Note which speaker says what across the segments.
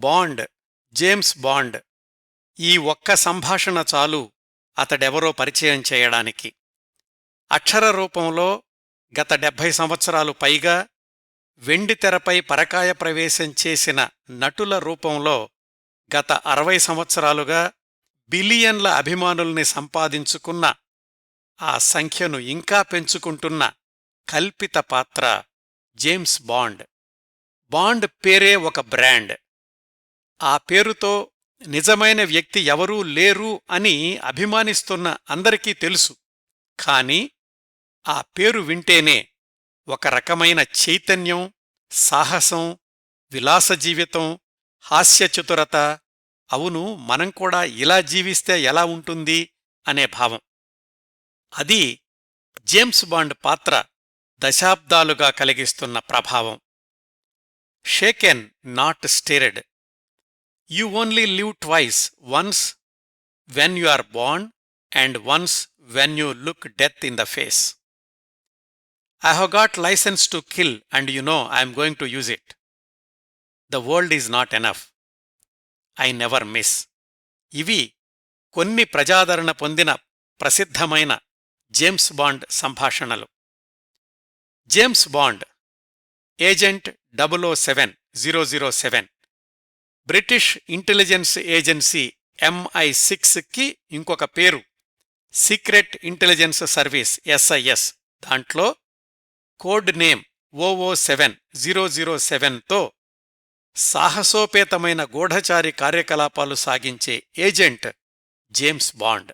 Speaker 1: Bond, James bond, ఈ ఒక్క సంభాషణ చాలు అతడెవరో పరిచయం చేయడానికి. అక్షర రూపంలో గత 70 సంవత్సరాలు పైగా, వెండితెరపై పరకాయ ప్రవేశం చేసిన నటుల రూపంలో గత 60 సంవత్సరాలుగా బిలియన్ల అభిమానుల్ని సంపాదించుకున్న, ఆ సంఖ్యను ఇంకా పెంచుకుంటున్న కల్పిత పాత్ర జేమ్స్ బాండ్. బాండ్ పేరే ఒక బ్రాండ్. ఆ పేరుతో నిజమైన వ్యక్తి ఎవరూ లేరు అని అభిమానిస్తున్న అందరికీ తెలుసు. కాని ఆ పేరు వింటేనే ఒక రకమైన చైతన్యం, సాహసం, విలాస జీవితం, హాస్యచతురత, అవును మనం కూడా ఇలా జీవిస్తే ఎలా ఉంటుంది అనే భావం. అది జేమ్స్ బాండ్ పాత్ర దశాబ్దాలుగా కలిగిస్తున్న ప్రభావం. షేకెన్, not stirred. You only live twice, once when you are born and once when you look death in the face. I have got license to kill and you know I am going to use it. The world is not enough. I never miss. ఇవి కొన్ని ప్రజాదరణ పొందిన ప్రసిద్ధమైన James Bond సంభాషణలు. James Bond, agent 007, British intelligence agency MI6కి ఇంకొక పేరు secret intelligence service SIS. దాంట్లో కోడ్ నేమ్ 007తో సాహసోపేతమైన గూఢచారి కార్యకలాపాలు సాగించే ఏజెంట్ జేమ్స్ బాండ్.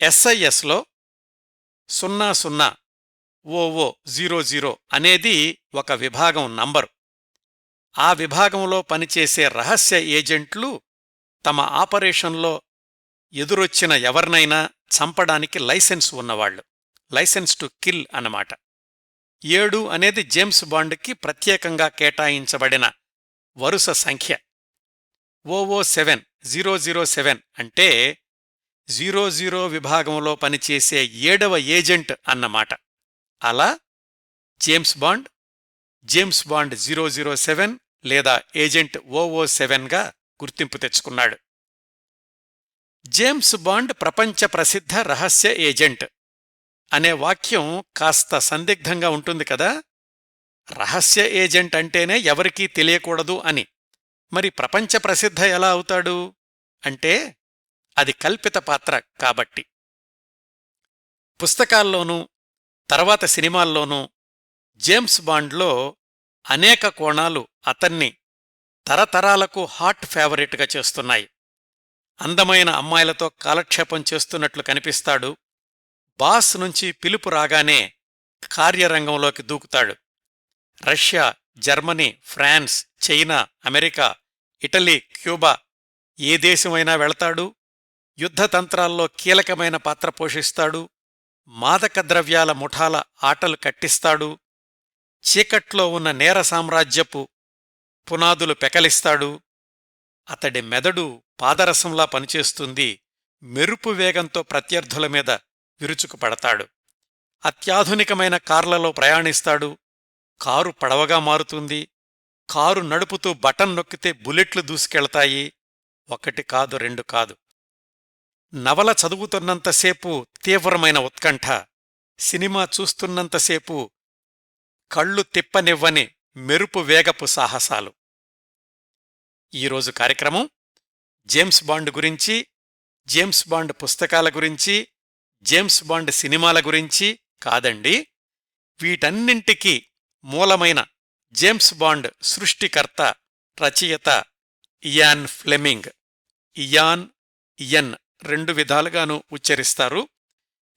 Speaker 1: SISలో 0000 అనేది ఒక విభాగం నంబరు. ఆ విభాగంలో పనిచేసే రహస్య ఏజెంట్లు తమ ఆపరేషన్లో ఎదురొచ్చిన ఎవర్నైనా చంపడానికి లైసెన్స్ ఉన్నవాళ్లు. లైసెన్స్ టు కిల్ అన్నమాట. 7 అనేది జేమ్స్ బాండ్కి ప్రత్యేకంగా కేటాయించబడిన వరుస సంఖ్య. 007 అంటే 00 విభాగంలో పనిచేసే 7వ ఏజెంట్ అన్నమాట. అలా జేమ్స్ బాండ్ 007 లేదా ఏజెంట్ 007గా గుర్తింపు తెచ్చుకున్నాడు. జేమ్స్ బాండ్ ప్రపంచ ప్రసిద్ధ రహస్య ఏజెంట్ అనే వాక్యం కాస్త సందిగ్ధంగా ఉంటుంది కదా. రహస్య ఏజెంట్ అంటేనే ఎవరికీ తెలియకూడదు అని. మరి ప్రపంచ ప్రసిద్ధ ఎలా అవుతాడు అంటే అది కల్పిత పాత్ర కాబట్టి. పుస్తకాల్లోనూ తర్వాత సినిమాల్లోనూ జేమ్స్ బాండ్లో అనేక కోణాలు అతన్ని తరతరాలకు హాట్ ఫేవరెట్గా చేస్తున్నాయి. అందమైన అమ్మాయిలతో కాలక్షేపం చేస్తున్నట్లు కనిపిస్తాడు. బాస్ నుంచి పిలుపు రాగానే కార్యరంగంలోకి దూకుతాడు. Russia, Germany, France, China, America, Italy, Cuba, ఏ దేశమైనా వెళతాడు. యుద్ధతంత్రాల్లో కీలకమైన పాత్ర పోషిస్తాడు. మాదక ద్రవ్యాల ముఠాల ఆటలు కట్టిస్తాడు. చీకట్లో ఉన్న నేర సామ్రాజ్యపు పునాదులు పెకలిస్తాడు. అతడి మెదడు పాదరసంలా పనిచేస్తుంది. మెరుపు వేగంతో ప్రత్యర్థుల మీద విరుచుకుపడతాడు. అత్యాధునికమైన కార్లలో ప్రయాణిస్తాడు. కారు పడవగా మారుతుంది. కారు నడుపుతూ బటన్ నొక్కితే బుల్లెట్లు దూసుకెళ్తాయి. 1 కాదు 2 కాదు. నవల చదువుతున్నంతసేపు తీవ్రమైన ఉత్కంఠ, సినిమా చూస్తున్నంతసేపు కళ్ళు తిప్పనివ్వని మెరుపు వేగపు సాహసాలు. ఈరోజు కార్యక్రమం జేమ్స్ బాండ్ గురించి, జేమ్స్ బాండ్ పుస్తకాల గురించి, జేమ్స్ బాండ్ సినిమాల గురించి కాదండి. వీటన్నింటికీ మూలమైన జేమ్స్ బాండ్ సృష్టికర్త, రచయిత ఇయాన్ ఫ్లెమింగ్. ఇయన్ 2 విధాలుగానూ ఉచ్చరిస్తారు.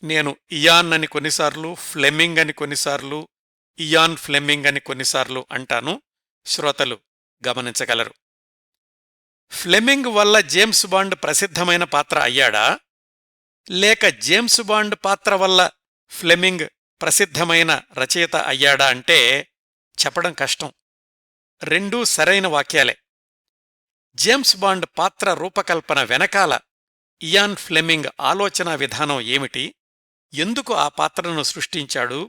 Speaker 1: నేను ఇయాన్ అని కొన్నిసార్లు, ఫ్లెమింగ్ అని కొన్నిసార్లు, ఇయాన్ ఫ్లెమింగ్ అని కొన్నిసార్లు అంటాను. శ్రోతలు గమనించగలరు. ఫ్లెమింగ్ వల్ల జేమ్స్ బాండ్ ప్రసిద్ధమైన పాత్ర అయ్యాడా, లేక జేమ్స్ బాండ్ పాత్ర వల్ల ఫ్లెమింగ్ ప్రసిద్ధమైన రచయిత అయ్యాడా అంటే చెప్పడం కష్టం. 2 సరైన వాక్యాలే. జేమ్స్ బాండ్ పాత్ర రూపకల్పన వెనకాల ఇయాన్ ఫ్లెమింగ్ ఆలోచనా విధానం ఏమిటి, ఎందుకు ఆ పాత్రను సృష్టించాడు,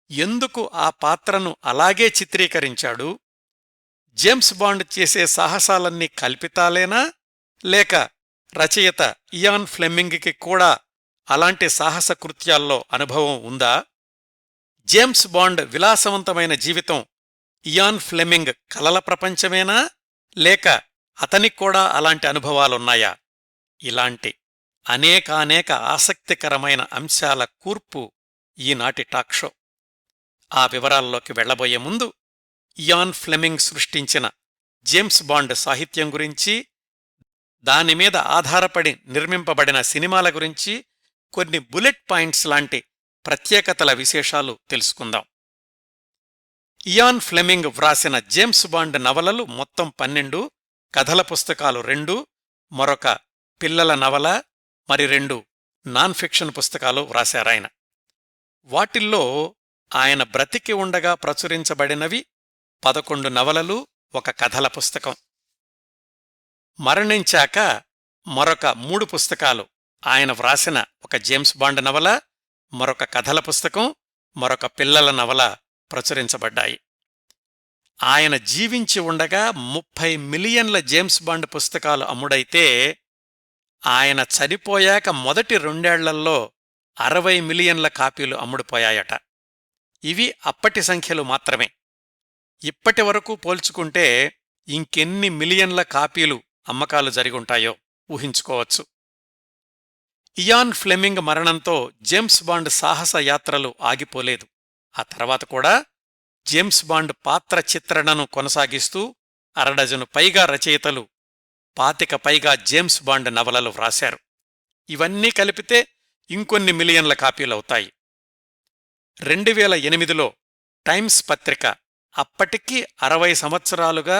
Speaker 1: ఎందుకు ఆ పాత్రను అలాగే చిత్రీకరించాడు, జేమ్స్ బాండ్ చేసే సాహసాలన్నీ కల్పితాలేనా, లేక రచయిత ఇయాన్ ఫ్లెమింగ్కి కూడా అలాంటి సాహస కృత్యాల్లో అనుభవం ఉందా? జేమ్స్ బాండ్ విలాసవంతమైన జీవితం ఇయాన్ ఫ్లెమింగ్ కలల ప్రపంచమేనా, లేక అతనిక్కూడా అలాంటి అనుభవాలున్నాయా? ఇలాంటి అనేకానేక ఆసక్తికరమైన అంశాల కూర్పు ఈనాటి టాక్షో. ఆ వివరాల్లోకి వెళ్లబోయే ముందు ఇయాన్ ఫ్లెమింగ్ సృష్టించిన జేమ్స్ బాండ్ సాహిత్యం గురించి, దానిమీద ఆధారపడి నిర్మింపబడిన సినిమాల గురించి కొన్ని బుల్లెట్ పాయింట్స్ లాంటి ప్రత్యేకతల విశేషాలు తెలుసుకుందాం. ఇయాన్ ఫ్లెమింగ్ వ్రాసిన జేమ్స్ బాండ్ నవలలు మొత్తం 12, కథల పుస్తకాలు 2, మరొక పిల్లల నవల, మరి 2 నాన్ ఫిక్షన్ పుస్తకాలు వ్రాశారాయన. వాటిల్లో ఆయన బ్రతికి ఉండగా ప్రచురించబడినవి 11 నవలలు, ఒక కథల పుస్తకం. మరణించాక మరొక 3 పుస్తకాలు, ఆయన వ్రాసిన ఒక జేమ్స్ బాండ్ నవల, మరొక కథల పుస్తకం, మరొక పిల్లల నవల ప్రచురించబడ్డాయి. ఆయన జీవించి ఉండగా 30 మిలియన్ల జేమ్స్ బాండ్ పుస్తకాలు అమ్ముడైతే, ఆయన చనిపోయాక మొదటి 2 ఏళ్లల్లో 60 మిలియన్ల కాపీలు అమ్ముడుపోయాయట. ఇవి అప్పటి సంఖ్యలు మాత్రమే. ఇప్పటి వరకు పోల్చుకుంటే ఇంకెన్ని మిలియన్ల కాపీలు అమ్మకాలు జరిగుంటాయో ఊహించుకోవచ్చు. ఇయాన్ ఫ్లెమింగ్ మరణంతో జేమ్స్ బాండ్ సాహస యాత్రలు ఆగిపోలేదు. ఆ తర్వాత కూడా జేమ్స్ బాండ్ పాత్ర చిత్రణను కొనసాగిస్తూ 60 పైగా రచయితలు 25 పైగా జేమ్స్ బాండ్ నవలలు వ్రాశారు. ఇవన్నీ కలిపితే ఇంకొన్ని మిలియన్ల కాపీలవుతాయి. 2008లో టైమ్స్ పత్రిక అప్పటికి 60 సంవత్సరాలుగా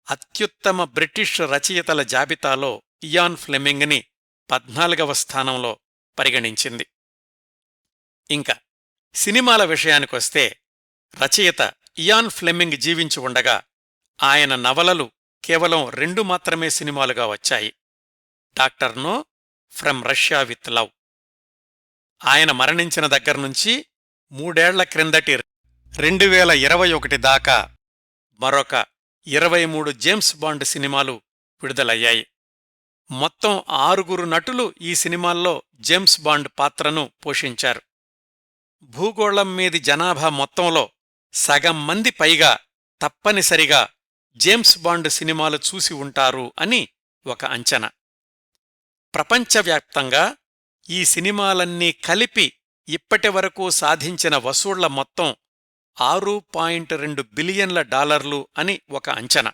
Speaker 1: అత్యుత్తమ బ్రిటిష్ రచయితల జాబితాలో ఇయాన్ ఫ్లెమింగ్ని 14వ స్థానంలో పరిగణించింది. ఇంకా సినిమాల విషయానికొస్తే, రచయిత ఇయాన్ ఫ్లెమింగ్ జీవించి ఉండగా ఆయన నవలలు కేవలం 2 మాత్రమే సినిమాలుగా వచ్చాయి. Doctor no, from Russia with love. ఆయన మరణించిన దగ్గర్నుంచి 3 ఏళ్ల క్రిందటి 2021 దాకా మరొక 23 జేమ్స్ బాండ్ సినిమాలు విడుదలయ్యాయి. మొత్తం 6 నటులు ఈ సినిమాల్లో జేమ్స్ బాండ్ పాత్రను పోషించారు. భూగోళం మీది జనాభా మొత్తంలో సగం మంది పైగా తప్పనిసరిగా జేమ్స్ బాండ్ సినిమాలు చూసి ఉంటారు అని ఒక అంచనా. ప్రపంచవ్యాప్తంగా ఈ సినిమాలన్నీ కలిపి ఇప్పటివరకు సాధించిన వసూళ్ల మొత్తం $6.2 బిలియన్ల అని ఒక అంచనా.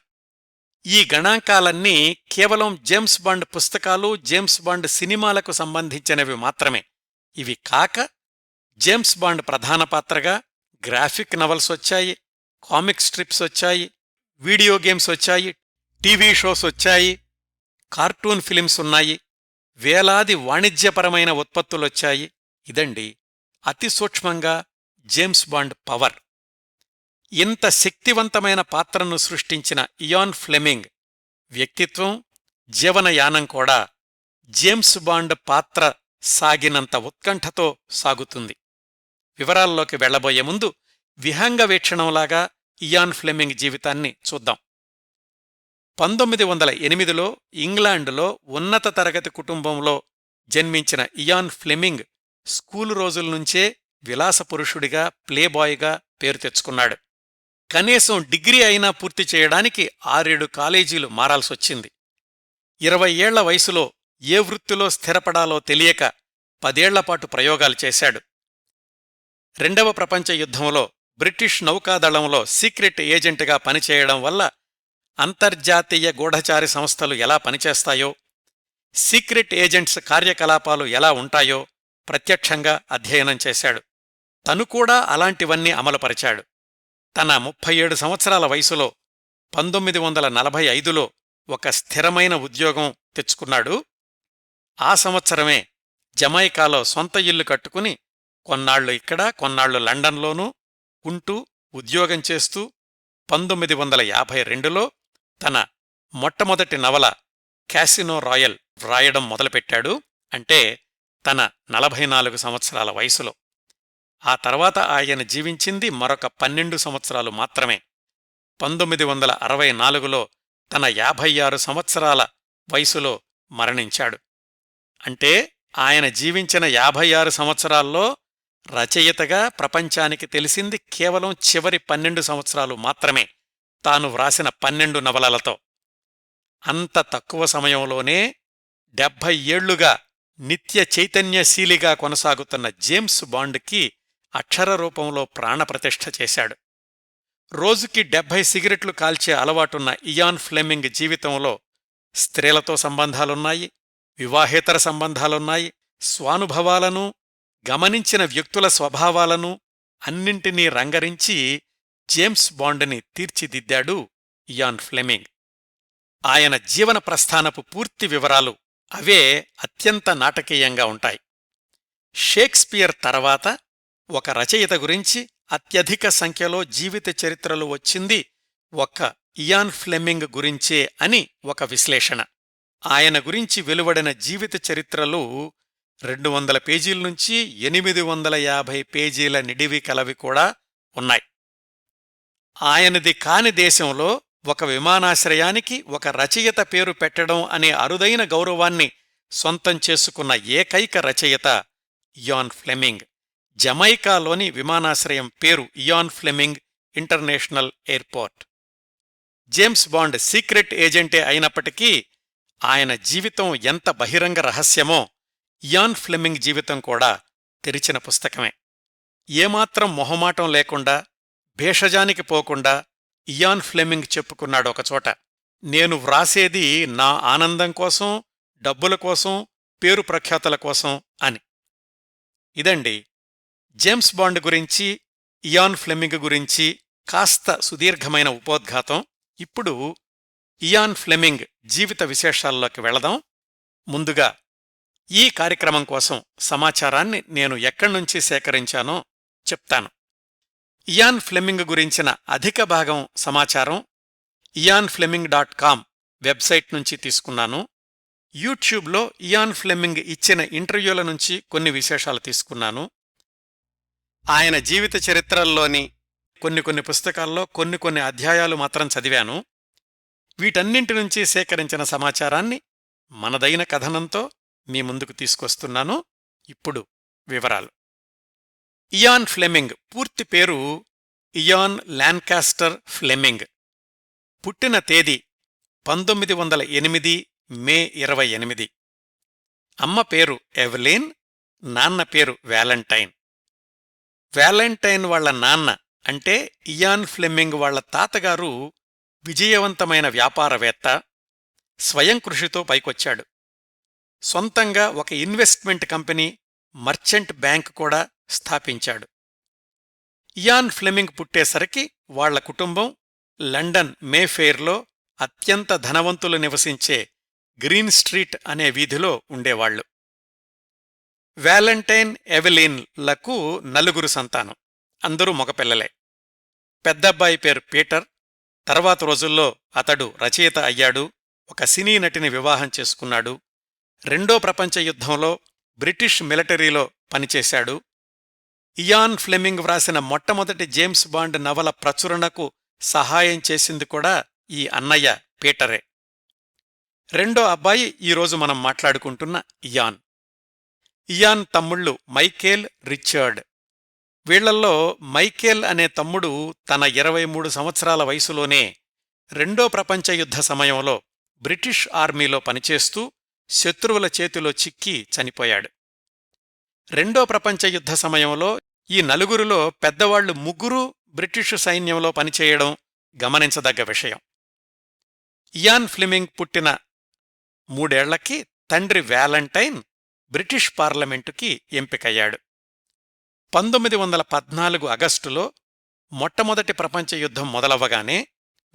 Speaker 1: ఈ గణాంకాలన్నీ కేవలం జేమ్స్ బాండ్ పుస్తకాలు, జేమ్స్ బాండ్ సినిమాలకు సంబంధించినవి మాత్రమే. ఇవి కాక జేమ్స్ బాండ్ ప్రధాన పాత్రగా గ్రాఫిక్ నవల్స్ వచ్చాయి, కామిక్ స్ట్రిప్స్ వచ్చాయి, వీడియో గేమ్స్ వచ్చాయి, టీవీ షోస్ వచ్చాయి, కార్టూన్ ఫిలిమ్స్ ఉన్నాయి, వేలాది వాణిజ్యపరమైన ఉత్పత్తులొచ్చాయి. ఇదండి అతి సూక్ష్మంగా జేమ్స్ బాండ్ పవర్. ఇంత శక్తివంతమైన పాత్రను సృష్టించిన ఇయాన్ ఫ్లెమింగ్ వ్యక్తిత్వం, జీవనయానం కూడా జేమ్స్ బాండ్ పాత్ర సాగినంత ఉత్కంఠతో సాగుతుంది. వివరాల్లోకి వెళ్లబోయే ముందు విహంగ వీక్షణంలాగా ఇయాన్ ఫ్లెమింగ్ జీవితాన్ని చూద్దాం. 1908లో ఇంగ్లాండులో ఉన్నత తరగతి కుటుంబంలో జన్మించిన ఇయాన్ ఫ్లెమింగ్ స్కూలు రోజుల్నుంచే విలాసపురుషుడిగా, ప్లేబాయ్గా పేరు తెచ్చుకున్నాడు. కనీసం డిగ్రీ అయినా పూర్తి చేయడానికి 6-7 కాలేజీలు మారాల్సొచ్చింది. 20 ఏళ్ల వయసులో ఏ వృత్తిలో స్థిరపడాలో తెలియక 10 ఏళ్లపాటు ప్రయోగాలు చేశాడు. 2వ ప్రపంచ యుద్ధంలో బ్రిటిష్ నౌకాదళంలో సీక్రెట్ ఏజెంట్గా పనిచేయడం వల్ల అంతర్జాతీయ గూఢచారి సంస్థలు ఎలా పనిచేస్తాయో, సీక్రెట్ ఏజెంట్స్ కార్యకలాపాలు ఎలా ఉంటాయో ప్రత్యక్షంగా అధ్యయనం చేశాడు. తను కూడా అలాంటివన్నీ అమలుపరిచాడు. తన 37 సంవత్సరాల వయసులో 1945లో ఒక స్థిరమైన ఉద్యోగం తెచ్చుకున్నాడు. ఆ సంవత్సరమే జమైకాలో సొంత ఇల్లు కట్టుకుని కొన్నాళ్లు ఇక్కడ, కొన్నాళ్లు లండన్లోనూ ఉంటూ ఉద్యోగం చేస్తూ 1952లో తన మొట్టమొదటి నవల క్యాసినో రాయల్ వ్రాయడం మొదలుపెట్టాడు. అంటే తన 44 సంవత్సరాల వయసులో. ఆ తర్వాత ఆయన జీవించింది మరొక 12 సంవత్సరాలు మాత్రమే. 1964లో తన 56 సంవత్సరాల వయసులో మరణించాడు. అంటే ఆయన జీవించిన 56 సంవత్సరాల్లో రచయితగా ప్రపంచానికి తెలిసింది కేవలం చివరి 12 సంవత్సరాలు మాత్రమే, తాను వ్రాసిన 12 నవలలతో. అంత తక్కువ సమయంలోనే 70 ఏళ్లుగా నిత్య చైతన్యశీలిగా కొనసాగుతున్న జేమ్స్ బాండ్కి అక్షర రూపంలో ప్రాణప్రతిష్ఠ చేశాడు. రోజుకి 70 సిగరెట్లు కాల్చే అలవాటున్న ఇయాన్ ఫ్లెమింగ్ జీవితంలో స్త్రీలతో సంబంధాలున్నాయి, వివాహేతర సంబంధాలున్నాయి, స్వానుభవాలను, గమనించిన వ్యక్తుల స్వభావాలను అన్నింటినీ రంగరించి జేమ్స్ బాండ్ని తీర్చిదిద్దాడు ఇయాన్ ఫ్లెమింగ్. ఆయన జీవన ప్రస్థానపు పూర్తి వివరాలు అవే అత్యంత నాటకీయంగా ఉంటాయి. షేక్స్పియర్ తర్వాత ఒక రచయిత గురించి అత్యధిక సంఖ్యలో జీవిత చరిత్రలు వచ్చింది ఒక్క ఇయాన్ ఫ్లెమింగ్ గురించే అని ఒక విశ్లేషణ. ఆయన గురించి వెలువడిన జీవిత చరిత్రలు 200 పేజీల నుంచి 850 పేజీల నిడివి కలవి కూడా ఉన్నాయి. ఆయనది కాని దేశంలో ఒక విమానాశ్రయానికి ఒక రచయిత పేరు పెట్టడం అనే అరుదైన గౌరవాన్ని సొంతం చేసుకున్న ఏకైక రచయిత ఇయాన్ ఫ్లెమింగ్. జమైకాలోని విమానాశ్రయం పేరు Ian Fleming international airport. James Bond secret ఏజెంటే అయినప్పటికీ ఆయన జీవితం ఎంత బహిరంగ రహస్యమో ఇయాన్ ఫ్లెమింగ్ జీవితం కూడా తెరిచిన పుస్తకమే. ఏమాత్రం మొహమాటం లేకుండా, భేషజానికి పోకుండా ఇయాన్ ఫ్లెమింగ్ చెప్పుకున్నాడు ఒకచోట, నేను వ్రాసేది నా ఆనందం కోసం, డబ్బుల కోసం, పేరు ప్రఖ్యాతుల కోసం అని. ఇదండి జేమ్స్ బాండ్ గురించి, ఇయాన్ ఫ్లెమింగ్ గురించి కాస్త సుదీర్ఘమైన ఉపోద్ఘాతం. ఇప్పుడు ఇయాన్ ఫ్లెమింగ్ జీవిత విశేషాల్లోకి వెళదాం. ముందుగా ఈ కార్యక్రమం కోసం సమాచారాన్ని నేను ఎక్కడ్నుంచి సేకరించానో చెప్తాను. ఇయాన్ ఫ్లెమింగ్ గురించిన అధిక భాగం సమాచారం ianfleming.com వెబ్సైట్ నుంచి తీసుకున్నాను. యూట్యూబ్లో ఇయాన్ ఫ్లెమింగ్ ఇచ్చిన ఇంటర్వ్యూల నుంచి కొన్ని విశేషాలు తీసుకున్నాను. ఆయన జీవిత చరిత్రల్లోని కొన్ని పుస్తకాల్లో కొన్ని అధ్యాయాలు మాత్రం చదివాను. వీటన్నింటి నుంచి సేకరించిన సమాచారాన్ని మనదైన కథనంతో మీ ముందుకు తీసుకొస్తున్నాను. ఇప్పుడు వివరాలు. ఇయాన్ ఫ్లెమింగ్ పూర్తి పేరు ఇయాన్ లాన్కాస్టర్ ఫ్లెమింగ్. పుట్టిన తేదీ 1908 మే 28. అమ్మ పేరు ఎవెలిన్, నాన్న పేరు వ్యాలంటైన్. వ్యాలంటైన్ వాళ్ల నాన్న అంటే ఇయాన్ ఫ్లెమింగ్ వాళ్ల తాతగారు విజయవంతమైన వ్యాపారవేత్త, స్వయం కృషితో పైకొచ్చాడు. సొంతంగా ఒక ఇన్వెస్ట్మెంట్ కంపెనీ, మర్చెంట్ బ్యాంక్ కూడా స్థాపించాడు. ఇయాన్ ఫ్లెమింగ్ పుట్టేసరికి వాళ్ల కుటుంబం లండన్ మేఫెయిర్లో అత్యంత ధనవంతులు నివసించే గ్రీన్ స్ట్రీట్ అనే వీధిలో ఉండేవాళ్లు. వ్యాలంటైన్, ఎవెలిన్లకు 4 సంతానం, అందరూ మగపిల్లలే. పెద్దబ్బాయి పేరు పీటర్. తర్వాత రోజుల్లో అతడు రచయిత అయ్యాడు, ఒక సినీ నటిని వివాహం చేసుకున్నాడు. రెండో ప్రపంచ యుద్ధంలో బ్రిటిష్ మిలిటరీలో పనిచేశాడు. ఇయాన్ ఫ్లెమింగ్ వ్రాసిన మొట్టమొదటి జేమ్స్ బాండ్ నవల ప్రచురణకు సహాయం చేసింది కూడా ఈ అన్నయ్య పీటరే. రెండో అబ్బాయి ఈరోజు మనం మాట్లాడుకుంటున్న ఇయాన్. ఇయాన్ తమ్ముళ్ళు మైకేల్, రిచర్డ్. వీళ్లల్లో మైకేల్ అనే తమ్ముడు తన 23 సంవత్సరాల వయసులోనే రెండో ప్రపంచ యుద్ధ సమయంలో బ్రిటిష్ ఆర్మీలో పనిచేస్తూ శత్రువుల చేతిలో చిక్కి చనిపోయాడు. రెండో ప్రపంచ యుద్ధ సమయంలో ఈ 4 పెద్దవాళ్లు 3 బ్రిటిషు సైన్యంలో పనిచేయడం గమనించదగ్గ విషయం. ఇయాన్ ఫ్లెమింగ్ పుట్టిన 3 ఏళ్లకి తండ్రి వ్యాలంటైన్ బ్రిటిష్ పార్లమెంటుకి ఎంపికయ్యాడు. 1914 ఆగస్టులో మొట్టమొదటి ప్రపంచ యుద్ధం మొదలవ్వగానే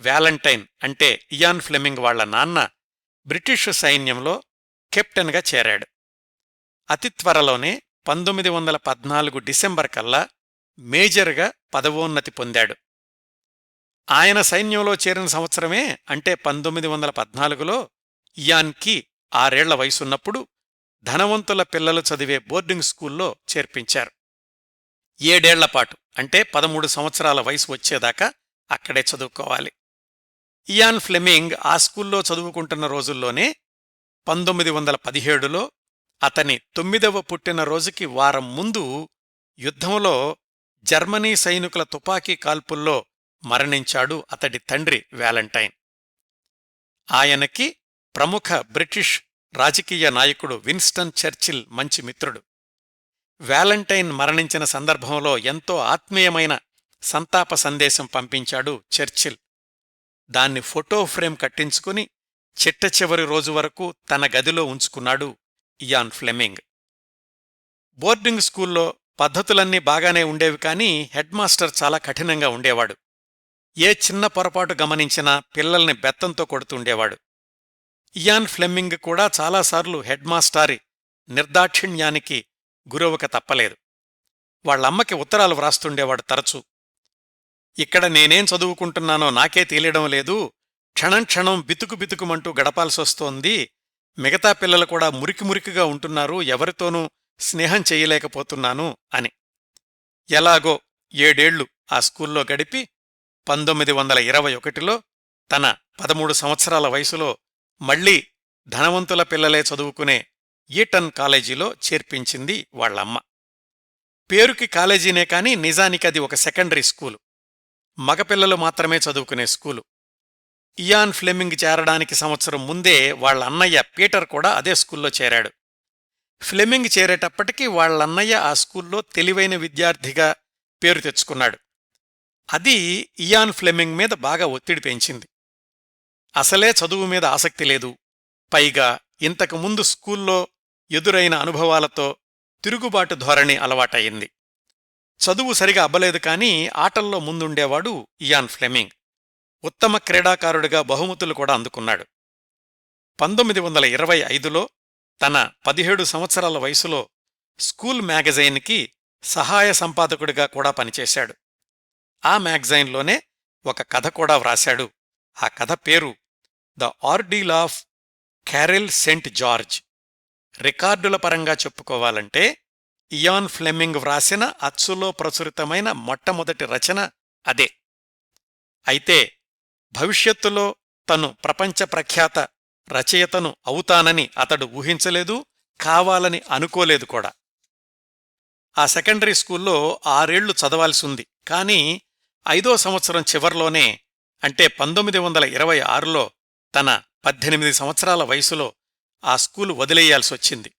Speaker 1: వ్యాలంటైన్ అంటే ఇయాన్ ఫ్లెమింగ్ వాళ్ల నాన్న బ్రిటిషు సైన్యంలో కెప్టెన్గా చేరాడు. అతి త్వరలోనే 1914 డిసెంబర్ కల్లా మేజర్గా పదవోన్నతి పొందాడు. ఆయన సైన్యంలో చేరిన సంవత్సరమే అంటే 1914లో ఇయాన్కి 6 ఏళ్ల వయసున్నప్పుడు ధనవంతుల పిల్లలు చదివే బోర్డింగ్ స్కూల్లో చేర్పించారు. 7 ఏళ్లపాటు అంటే 13 సంవత్సరాల వయసు వచ్చేదాకా అక్కడే చదువుకోవాలి. ఇయాన్ ఫ్లెమింగ్ ఆ స్కూల్లో చదువుకుంటున్న రోజుల్లోనే 1917లో అతని 9వ పుట్టినరోజుకి వారం ముందు యుద్ధంలో జర్మనీ సైనికుల తుపాకీ కాల్పుల్లో మరణించాడు అతడి తండ్రి వ్యాలంటైన్. ఆయనకి ప్రముఖ బ్రిటిష్ రాజకీయ నాయకుడు విన్స్టన్ చర్చిల్ మంచి మిత్రుడు. వ్యాలంటైన్ మరణించిన సందర్భంలో ఎంతో ఆత్మీయమైన సంతాప సందేశం పంపించాడు చర్చిల్. దాన్ని ఫోటో ఫ్రేమ్ కట్టించుకుని చిట్టచివరి రోజు వరకు తన గదిలో ఉంచుకున్నాడు ఇయాన్ ఫ్లెమింగ్. బోర్డింగ్ స్కూల్లో పద్ధతులన్నీ బాగానే ఉండేవి, కానీ హెడ్ మాస్టర్ చాలా కఠినంగా ఉండేవాడు. ఏ చిన్న పొరపాటు గమనించినా పిల్లల్ని బెత్తంతో కొడుతుండేవాడు. ఇయాన్ ఫ్లెమింగ్ కూడా చాలాసార్లు హెడ్ మాస్టారి నిర్దాక్షిణ్యానికి గురవక తప్పలేదు. వాళ్లమ్మకి ఉత్తరాలు వ్రాస్తుండేవాడు తరచూ. ఇక్కడ నేనేం చదువుకుంటున్నానో నాకే తెలియడం లేదు, క్షణం క్షణం బితుకు బితుకుమంటూ గడపాల్సొస్తోంది, మిగతా పిల్లలు కూడా మురికి మురికిగా ఉంటున్నారు, ఎవరితోనూ స్నేహం చెయ్యలేకపోతున్నాను అని. ఎలాగో 7 ఏళ్లు ఆ స్కూల్లో గడిపి 1921లో తన 13 సంవత్సరాల వయసులో మళ్లీ ధనవంతుల పిల్లలే చదువుకునే ఈటన్ కాలేజీలో చేర్పించింది వాళ్లమ్మ. పేరుకి కాలేజీనే కాని నిజానికది ఒక సెకండరీ స్కూలు, మగపిల్లలు మాత్రమే చదువుకునే స్కూలు. ఇయాన్ ఫ్లెమింగ్ చేరడానికి సంవత్సరం ముందే వాళ్ల అన్నయ్య పీటర్ కూడా అదే స్కూల్లో చేరాడు. ఫ్లెమింగ్ చేరేటప్పటికీ వాళ్లన్నయ్య ఆ స్కూల్లో తెలివైన విద్యార్థిగా పేరు తెచ్చుకున్నాడు. అది ఇయాన్ ఫ్లెమింగ్ మీద బాగా ఒత్తిడి పెంచింది. అసలే చదువు మీద ఆసక్తి లేదు, పైగా ఇంతకుముందు స్కూల్లో ఎదురైన అనుభవాలతో తిరుగుబాటు ధోరణి అలవాటయింది. చదువు సరిగా అబ్బలేదు, కానీ ఆటల్లో ముందుండేవాడు ఇయాన్ ఫ్లెమింగ్. ఉత్తమ క్రీడాకారుడిగా బహుమతులు కూడా అందుకున్నాడు. 1925లో తన 17 సంవత్సరాల వయసులో స్కూల్ మ్యాగజైన్కి సహాయ సంపాదకుడిగా కూడా పనిచేశాడు. ఆ మ్యాగజైన్లోనే ఒక కథ కూడా వ్రాశాడు. ఆ కథ పేరు the ordeal of Caryl St George. రికార్డుల పరంగా చెప్పుకోవాలంటే ఇయాన్ ఫ్లెమింగ్ వ్రాసిన అచ్చులో ప్రచురితమైన మొట్టమొదటి రచన అదే. అయితే భవిష్యత్తులో తను ప్రపంచ ప్రఖ్యాత రచయితను అవుతానని అతడు ఊహించలేదు, కావాలని అనుకోలేదు కూడా. ఆ సెకండరీ స్కూల్లో 6 ఏళ్లు చదవాల్సింది, కానీ 5వ సంవత్సరం చివర్లోనే, అంటే 1926లో తన 18 సంవత్సరాల వయసులో ఆ స్కూలు వదిలేయాల్సొచ్చింది.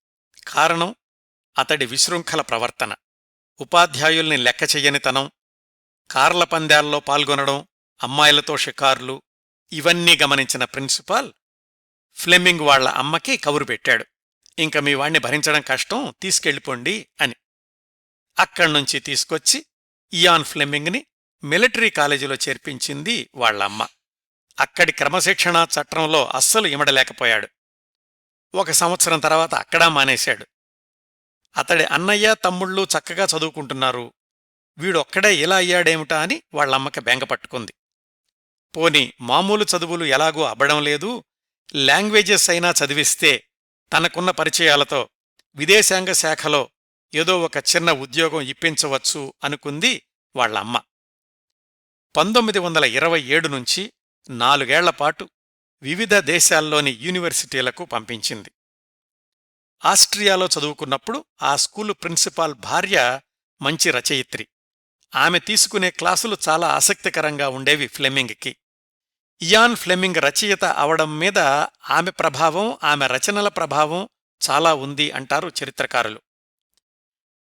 Speaker 1: కారణం అతడి విశృంఖల ప్రవర్తన, ఉపాధ్యాయుల్ని లెక్క చెయ్యనితనం, కార్ల పందాల్లో పాల్గొనడం, అమ్మాయిలతో షికార్లు, ఇవన్నీ గమనించిన ప్రిన్సిపాల్ ఫ్లెమింగ్ వాళ్ల అమ్మకి కబురు పెట్టాడు, ఇంక మీ వాణ్ణి భరించడం కష్టం, తీసుకెళ్ళిపోండి అని. అక్కడ్నుంచి తీసుకొచ్చి ఇయాన్ ఫ్లెమింగ్ని మిలిటరీ కాలేజీలో చేర్పించింది వాళ్లమ్మ. అక్కడి క్రమశిక్షణా చట్రంలో అస్సలు ఇమడలేకపోయాడు. 1 సంవత్సరం తర్వాత అక్కడా మానేశాడు. అతడి అన్నయ్య తమ్ముళ్ళు చక్కగా చదువుకుంటున్నారు, వీడొక్కడే ఇలా అయ్యాడేమిటా అని వాళ్లమ్మకి బెంగపట్టుకుంది. పోని మామూలు చదువులు ఎలాగూ అబ్బడం లేదు, లాంగ్వేజెస్ అయినా చదివిస్తే తనకున్న పరిచయాలతో విదేశాంగ శాఖలో ఏదో ఒక చిన్న ఉద్యోగం ఇప్పించవచ్చు అనుకుంది వాళ్లమ్మ. 1927 నుంచి 4 ఏళ్లపాటు వివిధ దేశాల్లోని యూనివర్సిటీలకు పంపించింది. ఆస్ట్రియాలో చదువుకున్నప్పుడు ఆ స్కూలు ప్రిన్సిపాల్ భార్య మంచి రచయిత్రి. ఆమె తీసుకునే క్లాసులు చాలా ఆసక్తికరంగా ఉండేవి ఫ్లెమింగ్కి. ఇయాన్ ఫ్లెమింగ్ రచయిత అవడం మీద ఆమె ప్రభావం, ఆమె రచనల ప్రభావం చాలా ఉంది అంటారు చరిత్రకారులు.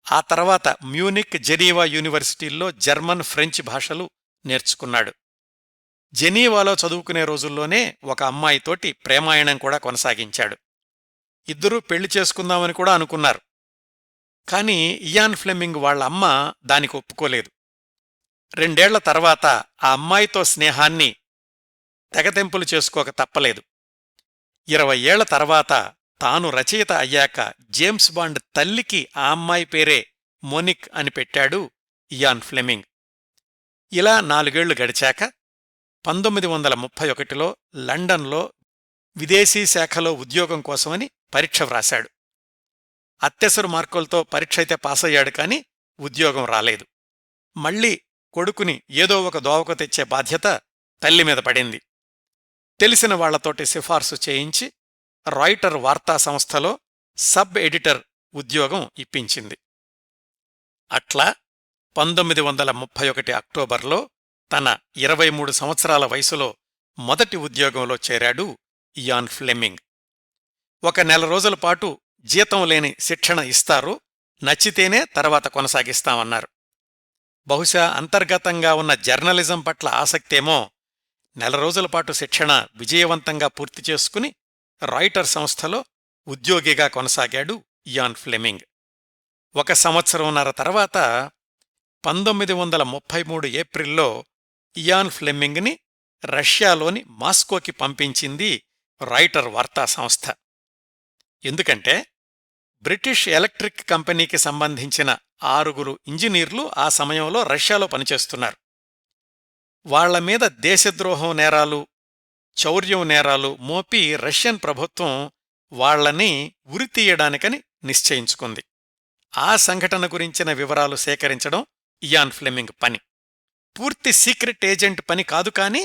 Speaker 1: ఆ తర్వాత మ్యూనిక్, జెనీవా యూనివర్సిటీల్లో జర్మన్, ఫ్రెంచ్ భాషలు నేర్చుకున్నాడు. జెనీవాలో చదువుకునే రోజుల్లోనే ఒక అమ్మాయితోటి ప్రేమాయణం కూడా కొనసాగించాడు. ఇద్దరూ పెళ్లి చేసుకుందామని కూడా అనుకున్నారు. కాని ఇయాన్ ఫ్లెమింగ్ వాళ్ల అమ్మ దానికి ఒప్పుకోలేదు. 2 ఏళ్ల తర్వాత ఆ అమ్మాయితో స్నేహాన్ని తెగతెంపులు చేసుకోక తప్పలేదు. 20 ఏళ్ల తర్వాత తాను రచయిత అయ్యాక జేమ్స్ బాండ్ తల్లికి ఆ అమ్మాయి పేరే మోనిక్ అని పెట్టాడు ఇయాన్ ఫ్లెమింగ్. ఇలా 4 ఏళ్లు గడిచాక 1931లో లండన్లో విదేశీ శాఖలో ఉద్యోగం కోసమని పరీక్ష వ్రాశాడు. అత్యవసర మార్కులతో పరీక్ష అయితే పాసయ్యాడు, కాని ఉద్యోగం రాలేదు. మళ్లీ కొడుకుని ఏదో ఒక దోవకు తెచ్చే బాధ్యత తల్లిమీద పడింది. తెలిసిన వాళ్లతోటి సిఫార్సు చేయించి రాయిటర్ వార్తా సంస్థలో సబ్ ఎడిటర్ ఉద్యోగం ఇప్పించింది. అట్లా 1931 అక్టోబర్లో తన 23 సంవత్సరాల వయసులో మొదటి ఉద్యోగంలో చేరాడు ఇయాన్ ఫ్లెమింగ్. ఒక నెల రోజుల పాటు జీతం లేని శిక్షణ ఇస్తారు, నచ్చితేనే తర్వాత కొనసాగిస్తామన్నారు. బహుశా అంతర్గతంగా ఉన్న జర్నలిజం పట్ల ఆసక్తేమో నెల రోజుల పాటు శిక్షణ విజయవంతంగా పూర్తి చేసుకుని రాయిటర్ సంస్థలో ఉద్యోగిగా కొనసాగాడు ఇయాన్ ఫ్లెమింగ్. 1 సంవత్సరంన్నర తర్వాత 1933 ఏప్రిల్లో ఇయాన్ ఫ్లెమింగ్ని రష్యాలోని మాస్కోకి పంపించింది రాయిటర్ వార్తా సంస్థ. ఎందుకంటే బ్రిటిష్ ఎలక్ట్రిక్ కంపెనీకి సంబంధించిన 6 ఇంజనీర్లు ఆ సమయంలో రష్యాలో పనిచేస్తున్నారు. వాళ్లమీద దేశద్రోహం నేరాలు, చౌర్యం నేరాలు మోపి రష్యన్ ప్రభుత్వం వాళ్లని ఉరితీయడానికని నిశ్చయించుకుంది. ఆ సంఘటన గురించిన వివరాలు సేకరించడం ఇయాన్ ఫ్లెమింగ్ పని. పూర్తి సీక్రెట్ ఏజెంట్ పని కాదు, కాని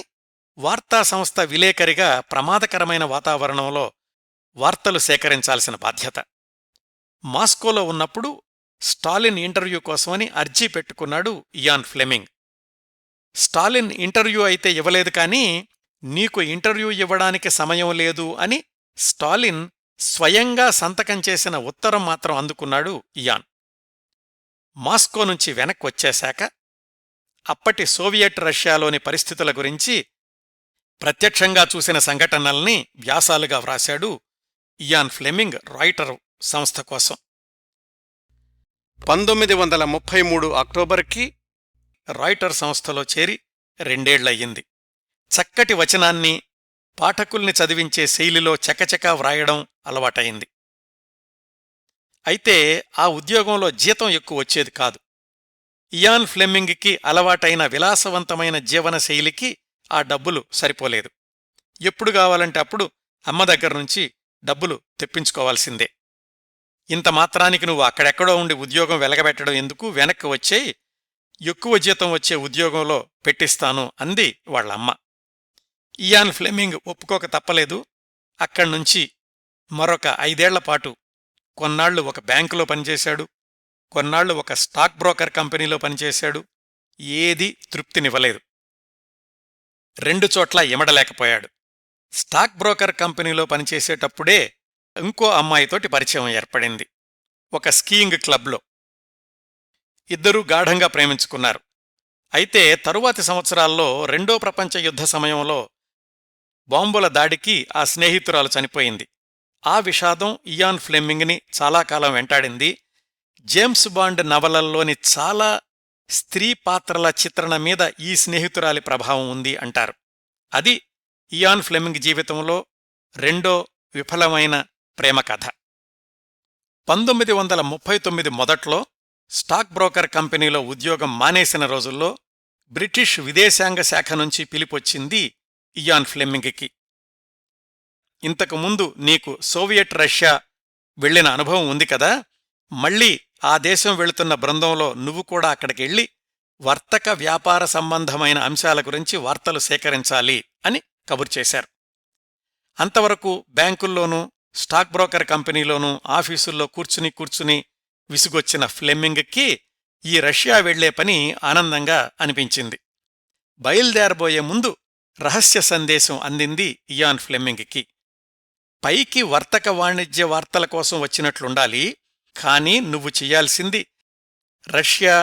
Speaker 1: వార్తా సంస్థ విలేకరిగా ప్రమాదకరమైన వాతావరణంలో వార్తలు సేకరించాల్సిన బాధ్యత. మాస్కోలో ఉన్నప్పుడు స్టాలిన్ ఇంటర్వ్యూ కోసమని అర్జీ పెట్టుకున్నాడు ఇయాన్ ఫ్లెమింగ్. స్టాలిన్ ఇంటర్వ్యూ అయితే ఇవ్వలేదు, కానీ నీకు ఇంటర్వ్యూ ఇవ్వడానికి సమయం లేదు అని స్టాలిన్ స్వయంగా సంతకం చేసిన ఉత్తరం మాత్రం అందుకున్నాడు ఇయాన్. మాస్కో నుంచి వెనక్కి వచ్చేశాక అప్పటి సోవియట్ రష్యాలోని పరిస్థితుల గురించి ప్రత్యక్షంగా చూసిన సంఘటనల్ని వ్యాసాలుగా వ్రాశాడు ఇయాన్ ఫ్లెమింగ్ రాయిటర్ సంస్థ కోసం. 1933 అక్టోబర్కి రాయిటర్ సంస్థలో చేరి 2 ఏళ్లయ్యింది. చక్కటి వచనాన్ని, పాఠకుల్ని చదివించే శైలిలో చకచకా వ్రాయడం అలవాటయింది. అయితే ఆ ఉద్యోగంలో జీతం ఎక్కువ వచ్చేది కాదు. ఇయాన్ ఫ్లెమింగ్కి అలవాటైన విలాసవంతమైన జీవన శైలికి ఆ డబ్బులు సరిపోలేదు. ఎప్పుడు కావాలంటే అప్పుడు అమ్మ దగ్గర్నుంచి డబ్బులు తెప్పించుకోవాల్సిందే. ఇంత మాత్రానికి నువ్వు అక్కడెక్కడో ఉండి ఉద్యోగం వెలగబెట్టడం ఎందుకు, వెనక్కి వచ్చేయి, ఎక్కువ జీతం వచ్చే ఉద్యోగంలో పెట్టిస్తాను అంది వాళ్లమ్మ. ఇయాన్ ఫ్లెమింగ్ ఒప్పుకోక తప్పలేదు. అక్కడ్నుంచి మరొక 5 ఏళ్లపాటు కొన్నాళ్లు ఒక బ్యాంకులో పనిచేశాడు, కొన్నాళ్లు ఒక స్టాక్ బ్రోకర్ కంపెనీలో పనిచేశాడు. ఏదీ తృప్తినివ్వలేదు. 2 చోట్ల ఇమడలేకపోయాడు. స్టాక్ బ్రోకర్ కంపెనీలో పనిచేసేటప్పుడే ఇంకో అమ్మాయితోటి పరిచయం ఏర్పడింది, ఒక స్కీయింగ్ క్లబ్లో. ఇద్దరూ గాఢంగా ప్రేమించుకున్నారు. అయితే తరువాతి సంవత్సరాల్లో 2వ ప్రపంచ యుద్ధ సమయంలో బాంబుల దాడికి ఆ స్నేహితురాలు చనిపోయింది. ఆ విషాదం ఇయాన్ ఫ్లెమింగ్ని చాలా కాలం వెంటాడింది. జేమ్స్ బాండ్ నవలల్లోని చాలా స్త్రీ పాత్రల చిత్రణ మీద ఈ స్నేహితురాలి ప్రభావం ఉంది అంటారు. అది ఇయాన్ ఫ్లెమింగ్ జీవితంలో 2వ విఫలమైన ప్రేమకథ. 1939 మొదట్లో స్టాక్ బ్రోకర్ కంపెనీలో ఉద్యోగం మానేసిన రోజుల్లో బ్రిటిష్ విదేశాంగ శాఖ నుంచి పిలిపొచ్చింది ఇయాన్ ఫ్లెమింగ్కి. ఇంతకుముందు నీకు సోవియట్ రష్యా వెళ్లిన అనుభవం ఉంది కదా, మళ్లీ ఆ దేశం వెళుతున్న బృందంలో నువ్వు కూడా అక్కడికెళ్లి వర్తక వ్యాపార సంబంధమైన అంశాల గురించి వార్తలు సేకరించాలి అని కబురు చేశారు. అంతవరకు బ్యాంకుల్లోనూ స్టాక్ బ్రోకర్ కంపెనీలోనూ ఆఫీసుల్లో కూర్చుని విసుగొచ్చిన ఫ్లెమింగ్కి ఈ రష్యా వెళ్లే పని ఆనందంగా అనిపించింది. బయల్దేరబోయే ముందు రహస్య సందేశం అందింది ఇయాన్ ఫ్లెమింగ్కి. పైకి వర్తక వాణిజ్య వార్తల కోసం వచ్చినట్లుండాలి, కానీ నువ్వు చెయ్యాల్సింది రష్యా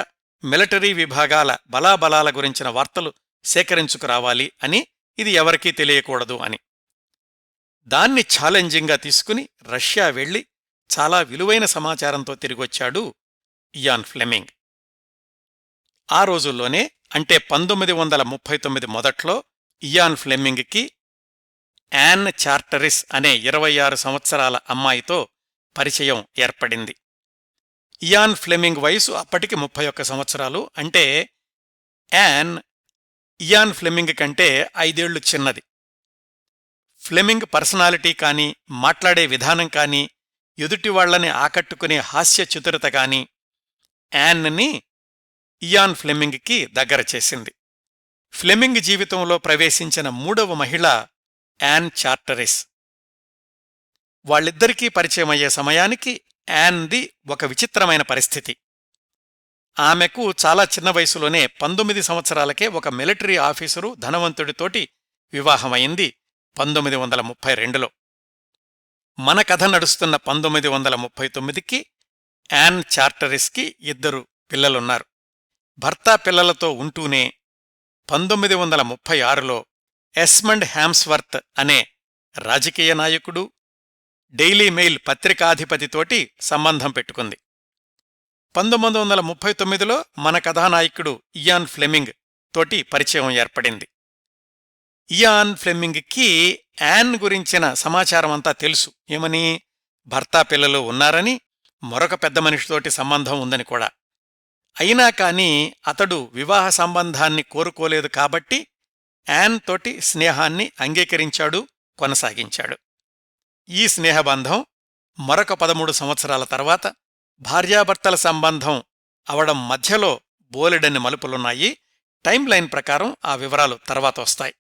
Speaker 1: మిలిటరీ విభాగాల బలాబలాల గురించిన వార్తలు సేకరించుకురావాలి అని, ఇది ఎవరికీ తెలియకూడదు అని. దాన్ని ఛాలెంజింగ్గా తీసుకుని రష్యా వెళ్లి చాలా విలువైన సమాచారంతో తిరిగొచ్చాడు ఇయాన్ ఫ్లెమింగ్. ఆ రోజుల్లోనే, అంటే 1939 మొదట్లో ఇయాన్ ఫ్లెమింగ్కి యాన్ చార్టరిస్ అనే 26 సంవత్సరాల అమ్మాయితో పరిచయం ఏర్పడింది. ఇయాన్ ఫ్లెమింగ్ వయసు అప్పటికి 31 సంవత్సరాలు. అంటే ఇయాన్ ఫ్లెమింగ్ కంటే 5 ఏళ్లు చిన్నది. ఫ్లెమింగ్ పర్సనాలిటీ కానీ, మాట్లాడే విధానం కానీ, ఎదుటివాళ్లని ఆకట్టుకునే హాస్య చతురత కానీ యాన్ని ఇయాన్ ఫ్లెమింగ్కి దగ్గర చేసింది. ఫ్లెమింగ్ జీవితంలో ప్రవేశించిన మూడవ మహిళ యాన్ చార్టరిస్. వాళ్ళిద్దరికీ పరిచయమయ్యే సమయానికి యాన్ది ఒక విచిత్రమైన పరిస్థితి. ఆమెకు చాలా చిన్న వయసులోనే 19 సంవత్సరాలకే ఒక మిలిటరీ ఆఫీసరు ధనవంతుడితోటి వివాహమైంది 1932లో. మన కథ నడుస్తున్న 1939కి యాన్ చార్టరిస్కి 2 పిల్లలున్నారు. భర్త పిల్లలతో ఉంటూనే 1936లో ఎస్మండ్ హ్యామ్స్వర్త్ అనే రాజకీయ నాయకుడు, డెయిలీ మెయిల్ పత్రికాధిపతితోటి సంబంధం పెట్టుకుంది. 1939లో మన కథానాయకుడు ఇయాన్ ఫ్లెమింగ్ తోటి పరిచయం ఏర్పడింది. ఇయాన్ ఫ్లెమింగ్కి యాన్ గురించిన సమాచారమంతా తెలుసు. ఏమని? భర్త పిల్లలు ఉన్నారని, మరొక పెద్ద మనిషితోటి సంబంధం ఉందని కూడా. అయినా కాని అతడు వివాహ సంబంధాన్ని కోరుకోలేదు కాబట్టి యాన్ తోటి స్నేహాన్ని అంగీకరించాడు, కొనసాగించాడు. ఈ స్నేహబంధం మరొక 13 సంవత్సరాల తర్వాత భార్యాభర్తల సంబంధం అవడం మధ్యలో బోలెడన్ని మలుపులున్నాయి. టైం లైన్ ప్రకారం ఆ వివరాలు తర్వాత వస్తాయి.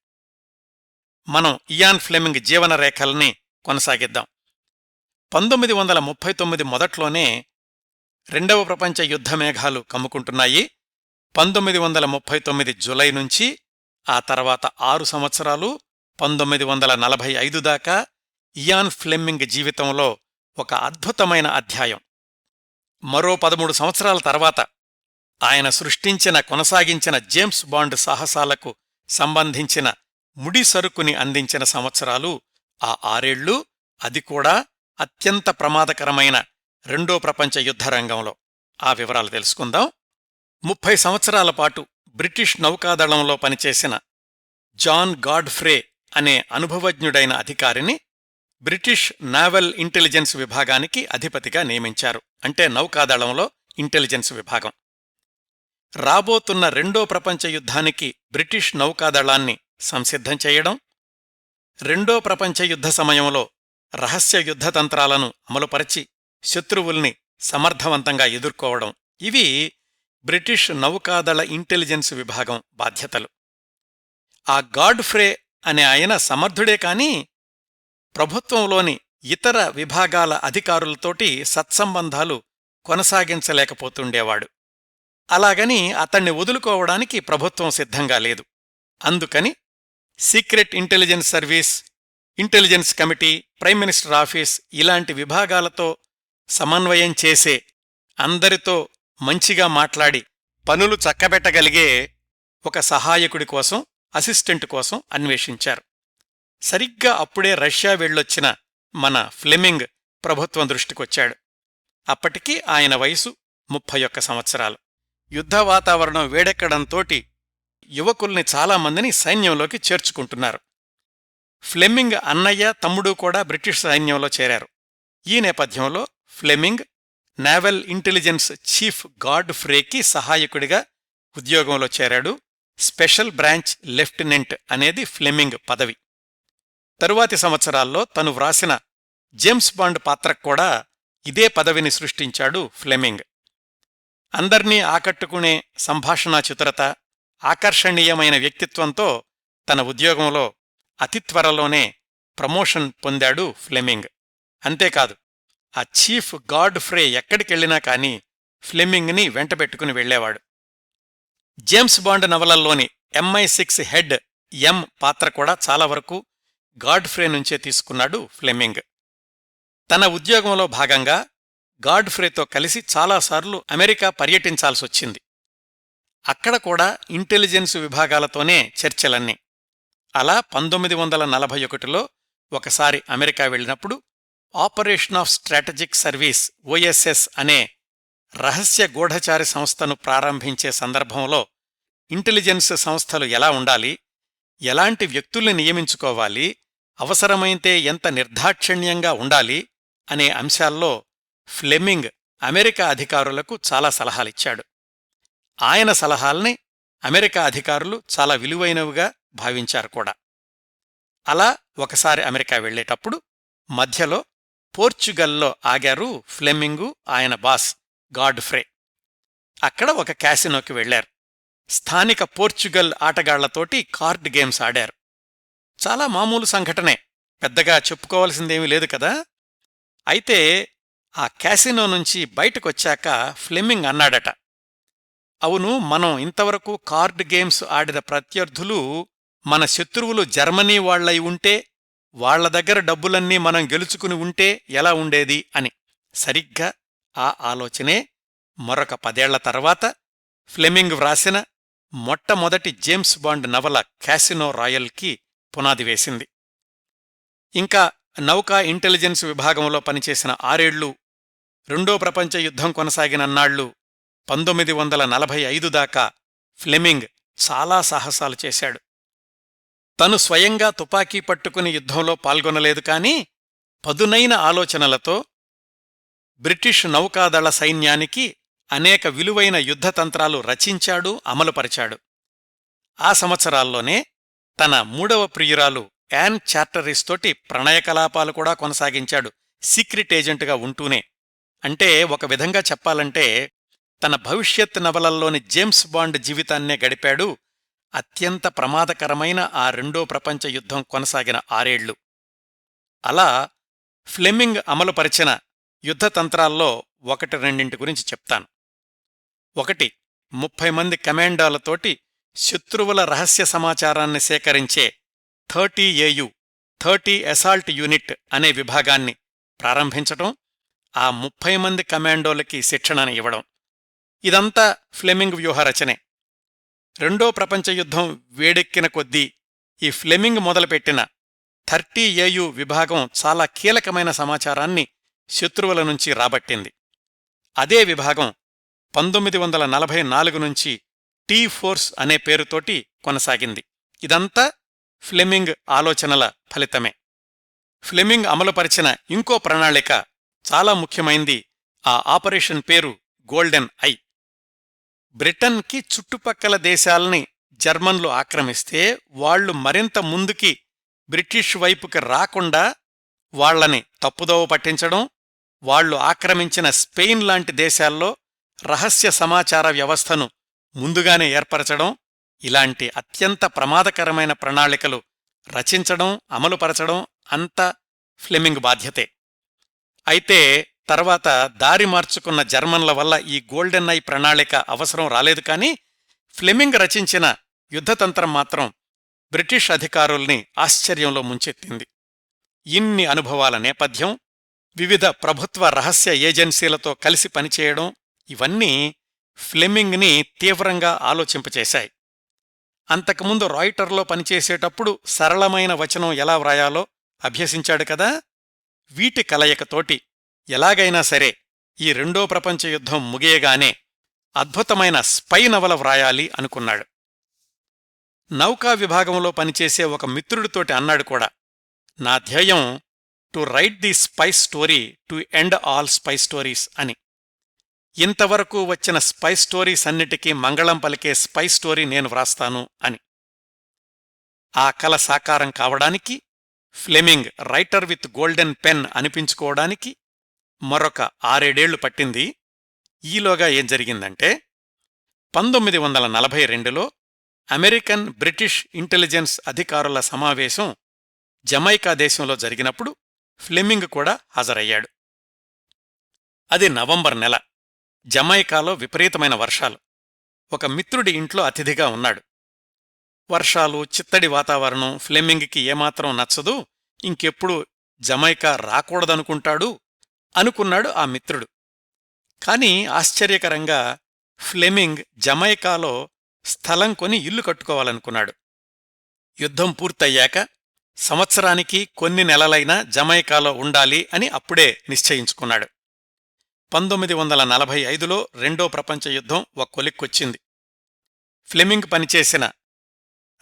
Speaker 1: మనం ఇయాన్ ఫ్లెమింగ్ జీవన రేఖల్ని కొనసాగిద్దాం. 1939 మొదట్లోనే రెండవ ప్రపంచ యుద్ధ మేఘాలు కమ్ముకుంటున్నాయి. 1939 జులై నుంచి ఆ తర్వాత 6 సంవత్సరాలు 1945 దాకా ఇయాన్ ఫ్లెమింగ్ జీవితంలో ఒక అద్భుతమైన అధ్యాయం. మరో 13 సంవత్సరాల తర్వాత ఆయన సృష్టించిన, కొనసాగించిన జేమ్స్ బాండ్ సాహసాలకు సంబంధించిన ముడి సరుకుని అందించిన సంవత్సరాలు ఆ 6 ఏళ్లు. అది కూడా అత్యంత ప్రమాదకరమైన రెండో ప్రపంచ యుద్ధరంగంలో. ఆ వివరాలు తెలుసుకుందాం. 30 సంవత్సరాల పాటు బ్రిటిష్ నౌకాదళంలో పనిచేసిన జాన్ గాడ్ఫ్రే అనే అనుభవజ్ఞుడైన అధికారిని బ్రిటిష్ నావల్ ఇంటెలిజెన్స్ విభాగానికి అధిపతిగా నియమించారు. అంటే నౌకాదళంలో ఇంటెలిజెన్స్ విభాగం. రాబోతున్న రెండో ప్రపంచ యుద్ధానికి బ్రిటిష్ నౌకాదళాన్ని సంసిద్ధం చేయడం, రెండో ప్రపంచ యుద్ధ సమయంలో రహస్య యుద్ధతంత్రాలను అమలుపరచి శత్రువుల్ని సమర్థవంతంగా ఎదుర్కోవడం, ఇవి బ్రిటిష్ నౌకాదళ ఇంటెలిజెన్స్ విభాగం బాధ్యతలు. ఆ గాడ్ఫ్రే అనే ఆయన సమర్థుడే కాని ప్రభుత్వంలోని ఇతర విభాగాల అధికారులతోటి సత్సంబంధాలు కొనసాగించలేకపోతుండేవాడు. అలాగని అతణ్ణి వదులుకోవడానికి ప్రభుత్వం సిద్ధంగా లేదు. అందుకని secret intelligence service, intelligence committee, prime minister office ఇలాంటి విభాగాలతో సమన్వయం చేసే, అందరితో మంచిగా మాట్లాడి పనులు చక్కబెట్టగలిగే ఒక సహాయకుడి కోసం, అసిస్టెంట్ కోసం అన్వేషించారు. సరిగ్గా అప్పుడే రష్యా వెళ్ళొచ్చిన మన ఫ్లెమింగ్ ప్రభుత్వం దృష్టికొచ్చాడు. అప్పటికి ఆయన వయసు 31 సంవత్సరాలు. యుద్ధ వాతావరణం వేడెక్కడంతోటి యువకుల్ని చాలామందిని సైన్యంలోకి చేర్చుకుంటున్నారు. ఫ్లెమింగ్ అన్నయ్య, తమ్ముడు కూడా బ్రిటిష్ సైన్యంలో చేరారు. ఈ నేపథ్యంలో ఫ్లెమింగ్ నావల్ ఇంటెలిజెన్స్ చీఫ్ గాడ్ఫ్రేకి సహాయకుడిగా ఉద్యోగంలో చేరాడు. స్పెషల్ బ్రాంచ్ లెఫ్టినెంట్ అనేది ఫ్లెమింగ్ పదవి. తరువాతి సంవత్సరాల్లో తను వ్రాసిన జేమ్స్ బాండ్ పాత్రకు కూడా ఇదే పదవిని సృష్టించాడు ఫ్లెమింగ్. అందర్నీ ఆకట్టుకునే సంభాషణా చతురత, ఆకర్షణీయమైన వ్యక్తిత్వంతో తన ఉద్యోగంలో అతి త్వరలోనే ప్రమోషన్ పొందాడు ఫ్లెమింగ్. అంతేకాదు, ఆ చీఫ్ గాడ్ఫ్రే ఎక్కడికెళ్లినా కాని ఫ్లెమింగ్ని వెంటబెట్టుకుని వెళ్లేవాడు. జేమ్స్ బాండ్ నవలల్లోని MI6 హెడ్ ఎం పాత్ర కూడా చాలా వరకు గాడ్ఫ్రే నుంచే తీసుకున్నాడు ఫ్లెమింగ్. తన ఉద్యోగంలో భాగంగా గాడ్ఫ్రేతో కలిసి చాలాసార్లు అమెరికా పర్యటించాల్సొచ్చింది. అక్కడ కూడా ఇంటెలిజెన్స్ విభాగాలతోనే చర్చలన్నీ. అలా 1941లో ఒకసారి అమెరికా వెళ్ళినప్పుడు operation of strategic service OSS అనే రహస్య గూఢచారి సంస్థను ప్రారంభించే సందర్భంలో ఇంటెలిజెన్స్ సంస్థలు ఎలా ఉండాలి, ఎలాంటి వ్యక్తుల్ని నియమించుకోవాలి, అవసరమైతే ఎంత నిర్దాక్షిణ్యంగా ఉండాలి అనే అంశాల్లో ఫ్లెమింగ్ అమెరికా అధికారులకు చాలా సలహాలిచ్చాడు. ఆయన సలహాల్ని అమెరికా అధికారులు చాలా విలువైనవిగా భావించారు కూడా. అలా ఒకసారి అమెరికా వెళ్లేటప్పుడు మధ్యలో పోర్చుగల్లో ఆగారు ఫ్లెమింగు, ఆయన బాస్ గాడ్ఫ్రే. అక్కడ ఒక క్యాసినోకి వెళ్లారు. స్థానిక పోర్చుగల్ ఆటగాళ్లతోటి కార్డ్ గేమ్స్ ఆడారు. చాలా మామూలు సంఘటనే, పెద్దగా చెప్పుకోవాల్సిందేమీ లేదు కదా. అయితే ఆ క్యాసినో నుంచి బయటకొచ్చాక ఫ్లెమింగ్ అన్నాడట, అవును, మనం ఇంతవరకు కార్డ్ గేమ్స్ ఆడిన ప్రత్యర్థులు మన శత్రువులు జర్మనీ వాళ్లై ఉంటే, వాళ్ల దగ్గర డబ్బులన్నీ మనం గెలుచుకుని ఉంటే ఎలా ఉండేది అని. సరిగ్గా ఆ ఆలోచనే మరొక 10 ఏళ్ల తర్వాత ఫ్లెమింగ్ వ్రాసిన మొట్టమొదటి జేమ్స్ బాండ్ నవల క్యాసినో రాయల్కి పునాది వేసింది. ఇంకా నౌకా ఇంటెలిజెన్స్ విభాగంలో పనిచేసిన 6 ఏళ్లు, రెండో ప్రపంచ యుద్ధం కొనసాగినన్నాళ్లు 1945 దాకా ఫ్లెమింగ్ చాలా సాహసాలు చేశాడు. తను స్వయంగా తుపాకీ పట్టుకుని యుద్ధంలో పాల్గొనలేదు, కాని పదునైన ఆలోచనలతో బ్రిటిష్ నౌకాదళ సైన్యానికి అనేక విలువైన యుద్ధతంత్రాలు రచించాడు, అమలుపరిచాడు. ఆ సంవత్సరాల్లోనే తన మూడవ ప్రియురాలు యాన్ చార్టరిస్ తోటి ప్రణయకలాపాలు కూడా కొనసాగించాడు, సీక్రెట్ ఏజెంట్గా ఉంటూనే. అంటే ఒక విధంగా చెప్పాలంటే తన భవిష్యత్ నవలల్లోని జేమ్స్ బాండ్ జీవితాన్నే గడిపాడు అత్యంత ప్రమాదకరమైన ఆ రెండో ప్రపంచ యుద్ధం కొనసాగిన 6 ఏళ్లు. అలా ఫ్లెమింగ్ అమలుపరిచిన యుద్ధతంత్రాల్లో ఒకటి రెండింటి గురించి చెప్తాను. 1. 30 మంది కమాండోలతోటి శత్రువుల రహస్య సమాచారాన్ని సేకరించే 30 AU 30 అసాల్ట్ యూనిట్ అనే విభాగాన్ని ప్రారంభించటం, ఆ 30 మంది కమాండోలకి శిక్షణను ఇవ్వడం. ఇదంతా ఫ్లెమింగ్ వ్యూహరచనే. రెండో ప్రపంచ యుద్ధం వేడెక్కిన కొద్దీ ఈ ఫ్లెమింగ్ మొదలుపెట్టిన 30 AU విభాగం చాలా కీలకమైన సమాచారాన్ని శత్రువుల నుంచి రాబట్టింది. అదే విభాగం 1944 నుంచి టీ ఫోర్స్ అనే పేరుతోటి కొనసాగింది. ఇదంతా ఫ్లెమింగ్ ఆలోచనల ఫలితమే. ఫ్లెమింగ్ అమలుపరిచిన ఇంకో ప్రణాళిక చాలా ముఖ్యమైంది. ఆ ఆపరేషన్ పేరు గోల్డెన్ ఐ. బ్రిటన్కి చుట్టుపక్కల దేశాల్ని జర్మన్లు ఆక్రమిస్తే వాళ్లు మరింత ముందుకి బ్రిటిష్ వైపుకి రాకుండా వాళ్లని తప్పుదోవ పట్టించడం, వాళ్లు ఆక్రమించిన స్పెయిన్ లాంటి దేశాల్లో రహస్య సమాచార వ్యవస్థను ముందుగానే ఏర్పరచడం, ఇలాంటి అత్యంత ప్రమాదకరమైన ప్రణాళికలు రచించడం, అమలుపరచడం అంతా ఫ్లెమింగ్ బాధ్యతే. అయితే తర్వాత దారి మార్చుకున్న జర్మన్ల వల్ల ఈ గోల్డెన్ ఐ ప్రణాళిక అవసరం రాలేదు, కానీ ఫ్లెమింగ్ రచించిన యుద్ధతంత్రం మాత్రం బ్రిటిష్ అధికారుల్ని ఆశ్చర్యంలో ముంచెత్తింది. ఇన్ని అనుభవాల నేపథ్యం, వివిధ ప్రభుత్వ రహస్య ఏజెన్సీలతో కలిసి పనిచేయడం, ఇవన్నీ ఫ్లెమింగ్ని తీవ్రంగా ఆలోచింపచేశాయి. అంతకుముందు రాయిటర్లో పనిచేసేటప్పుడు సరళమైన వచనం ఎలా వ్రాయాలో అభ్యసించాడు కదా. వీటి కలయికతోటి ఎలాగైనా సరే ఈ రెండో ప్రపంచ యుద్ధం ముగియగానే అద్భుతమైన స్పై నవల వ్రాయాలి అనుకున్నాడు. నౌకా విభాగంలో పనిచేసే ఒక మిత్రుడితోటి అన్నాడు కూడా, నా ధ్యేయం to right the spy story to end all spy stories అని. ఇంతవరకు వచ్చిన స్పై స్టోరీస్ అన్నిటికీ మంగళం పలికే స్పై స్టోరీ నేను వ్రాస్తాను అని. ఆ కల సాకారం కావడానికి, Fleming writer with golden pen అనిపించుకోవడానికి మరొక 6-7 ఏళ్లు పట్టింది. ఈలోగా ఏం జరిగిందంటే 1942లో అమెరికన్ బ్రిటిష్ ఇంటెలిజెన్స్ అధికారుల సమావేశం జమైకా దేశంలో జరిగినప్పుడు ఫ్లెమింగ్ కూడా హాజరయ్యాడు. అది నవంబర్ నెల. జమైకాలో విపరీతమైన వర్షాలు. ఒక మిత్రుడి ఇంట్లో అతిథిగా ఉన్నాడు. వర్షాలు, చిత్తడి వాతావరణం ఫ్లెమింగ్కి ఏమాత్రం నచ్చదు, ఇంకెప్పుడు జమైకా రాకూడదనుకుంటాడు అనుకున్నాడు ఆ మిత్రుడు. కాని ఆశ్చర్యకరంగా ఫ్లెమింగ్ జమైకాలో స్థలం కొని ఇల్లు కట్టుకోవాలనుకున్నాడు. యుద్ధం పూర్తయ్యాక సంవత్సరానికి కొన్ని నెలలైనా జమైకాలో ఉండాలి అని అప్పుడే నిశ్చయించుకున్నాడు. 1945లో రెండో ప్రపంచ యుద్ధం ఒక కొలిక్కొచ్చింది. ఫ్లెమింగ్ పనిచేసిన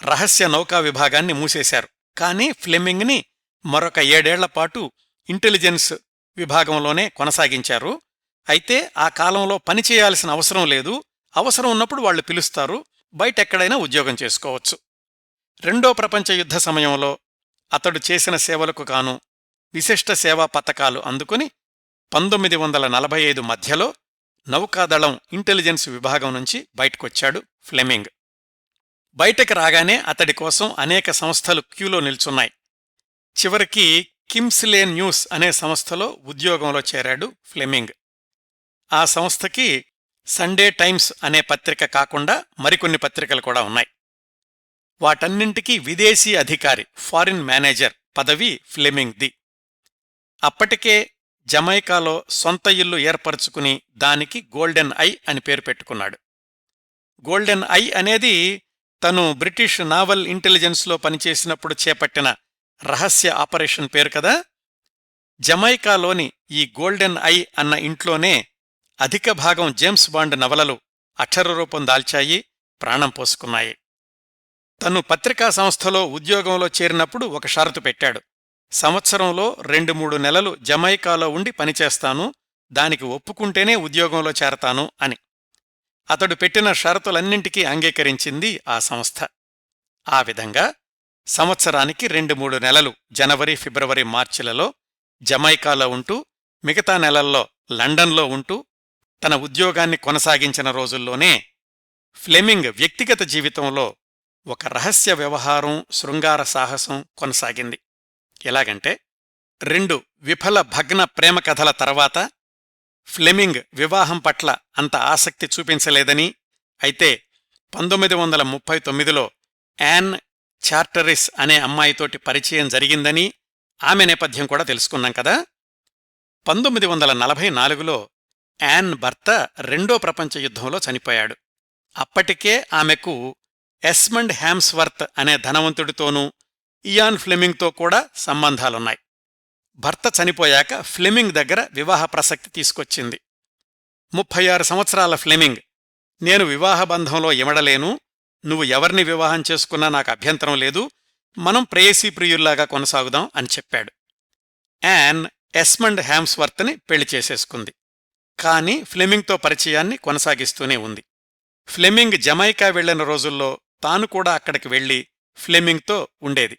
Speaker 1: రహస్య నౌకా విభాగాన్ని మూసేశారు. కానీ ఫ్లెమింగ్ని మరొక 7 ఏళ్లపాటు ఇంటెలిజెన్స్ విభాగంలోనే కొనసాగించారు. అయితే ఆ కాలంలో పనిచేయాల్సిన అవసరం లేదు, అవసరం ఉన్నప్పుడు వాళ్లు పిలుస్తారు, బయటెక్కడైనా ఉద్యోగం చేసుకోవచ్చు. రెండో ప్రపంచ యుద్ధ సమయంలో అతడు చేసిన సేవలకు గాను విశిష్ట సేవా పతకాలు అందుకుని 1945 మధ్యలో నౌకాదళం ఇంటెలిజెన్స్ విభాగం నుంచి బయటకొచ్చాడు ఫ్లెమింగ్. బయటకు రాగానే అతడి కోసం అనేక సంస్థలు క్యూలో నిల్చున్నాయి. చివరికి కిమ్స్లే న్యూస్ అనే సంస్థలో ఉద్యోగంలో చేరాడు ఫ్లెమింగ్. ఆ సంస్థకి సండే టైమ్స్ అనే పత్రిక కాకుండా మరికొన్ని పత్రికలు కూడా ఉన్నాయి. వాటన్నింటికీ విదేశీ అధికారి, ఫారిన్ మేనేజర్ పదవి ఫ్లెమింగ్ది. అప్పటికే జమైకాలో సొంత ఇల్లు ఏర్పరచుకుని దానికి గోల్డెన్ ఐ అని పేరు పెట్టుకున్నాడు. గోల్డెన్ ఐ అనేది తను బ్రిటిష్ నావల్ ఇంటెలిజెన్స్లో పనిచేసినప్పుడు చేపట్టిన రహస్య ఆపరేషన్ పేరు కదా. జమైకాలోని ఈ గోల్డెన్ ఐ అన్న ఇంట్లోనే అధిక భాగం జేమ్స్ బాండ్ నవలలు అక్షరరూపం దాల్చాయి, ప్రాణం పోసుకున్నాయి. తను పత్రికా సంస్థలో ఉద్యోగంలో చేరినప్పుడు ఒక షరతు పెట్టాడు. సంవత్సరంలో 2-3 నెలలు జమైకాలో ఉండి పనిచేస్తాను, దానికి ఒప్పుకుంటేనే ఉద్యోగంలో చేరతాను అని. అతడు పెట్టిన షరతులన్నింటికీ అంగీకరించింది ఆ సంస్థ. ఆ విధంగా సంవత్సరానికి 2-3 నెలలు జనవరి, ఫిబ్రవరి, మార్చిలలో జమైకాలో ఉంటూ మిగతా నెలల్లో లండన్లో ఉంటూ తన ఉద్యోగాన్ని కొనసాగించిన రోజుల్లోనే ఫ్లెమింగ్ వ్యక్తిగత జీవితంలో ఒక రహస్య వ్యవహారం, శృంగార సాహసం కొనసాగింది. ఎలాగంటే 2 విఫల భగ్న ప్రేమ కథల తర్వాత ఫ్లెమింగ్ వివాహం పట్ల అంత ఆసక్తి చూపించలేదని, అయితే 1939లో యాన్ చార్టరిస్ అనే అమ్మాయితోటి పరిచయం జరిగిందని, ఆమె నేపథ్యం కూడా తెలుసుకున్నాం కదా. 1944లో యాన్ భర్త రెండో ప్రపంచ యుద్ధంలో చనిపోయాడు. అప్పటికే ఆమెకు ఎస్మండ్ హ్యామ్స్వర్త్ అనే ధనవంతుడితోనూ ఇయాన్ ఫ్లెమింగ్తో కూడా సంబంధాలున్నాయి. భర్త చనిపోయాక ఫ్లెమింగ్ దగ్గర వివాహ ప్రసక్తి తీసుకొచ్చింది. 36 సంవత్సరాల ఫ్లెమింగ్, నేను వివాహబంధంలో ఇమడలేను, నువ్వు ఎవరిని వివాహం చేసుకున్నా నాకు అభ్యంతరం లేదు, మనం ప్రేయసీ ప్రియుల్లాగా కొనసాగుదాం అని చెప్పాడు. యాన్ ఎస్మండ్ హ్యామ్స్వర్త్ని పెళ్లి చేసేసుకుంది. కాని ఫ్లెమింగ్తో పరిచయాన్ని కొనసాగిస్తూనే ఉంది. ఫ్లెమింగ్ జమైకా వెళ్లిన రోజుల్లో తాను కూడా అక్కడికి వెళ్లి ఫ్లెమింగ్తో ఉండేది.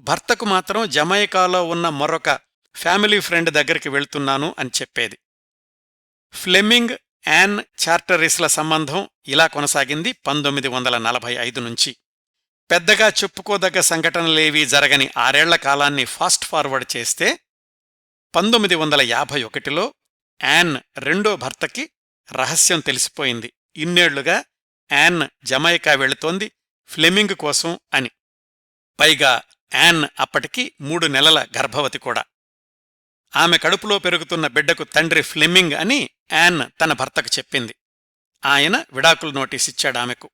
Speaker 1: భర్తకు మాత్రం జమైకాలో ఉన్న మరొక ఫ్యామిలీ ఫ్రెండ్ దగ్గరికి వెళ్తున్నాను అని చెప్పేది. ఫ్లెమింగ్, యాన్ చార్టరిస్ల సంబంధం ఇలా కొనసాగింది 1945 నుంచి. పెద్దగా చెప్పుకోదగ్గ సంఘటనలేవీ జరగని 6 ఏళ్ల కాలాన్ని ఫాస్ట్ ఫార్వర్డ్ చేస్తే 1951లో యాన్ రెండో భర్తకి రహస్యం తెలిసిపోయింది. ఇన్నేళ్లుగా యాన్ జమైకా వెళుతోంది ఫ్లెమింగ్ కోసం అని. పైగా యాన్ అప్పటికి 3 నెలల గర్భవతి కూడా. ఆమె కడుపులో పెరుగుతున్న బిడ్డకు తండ్రి ఫ్లెమింగ్ అని యాన్ తన భర్తకు చెప్పింది. ఆయన విడాకులు నోటీసిచ్చాడామెకు.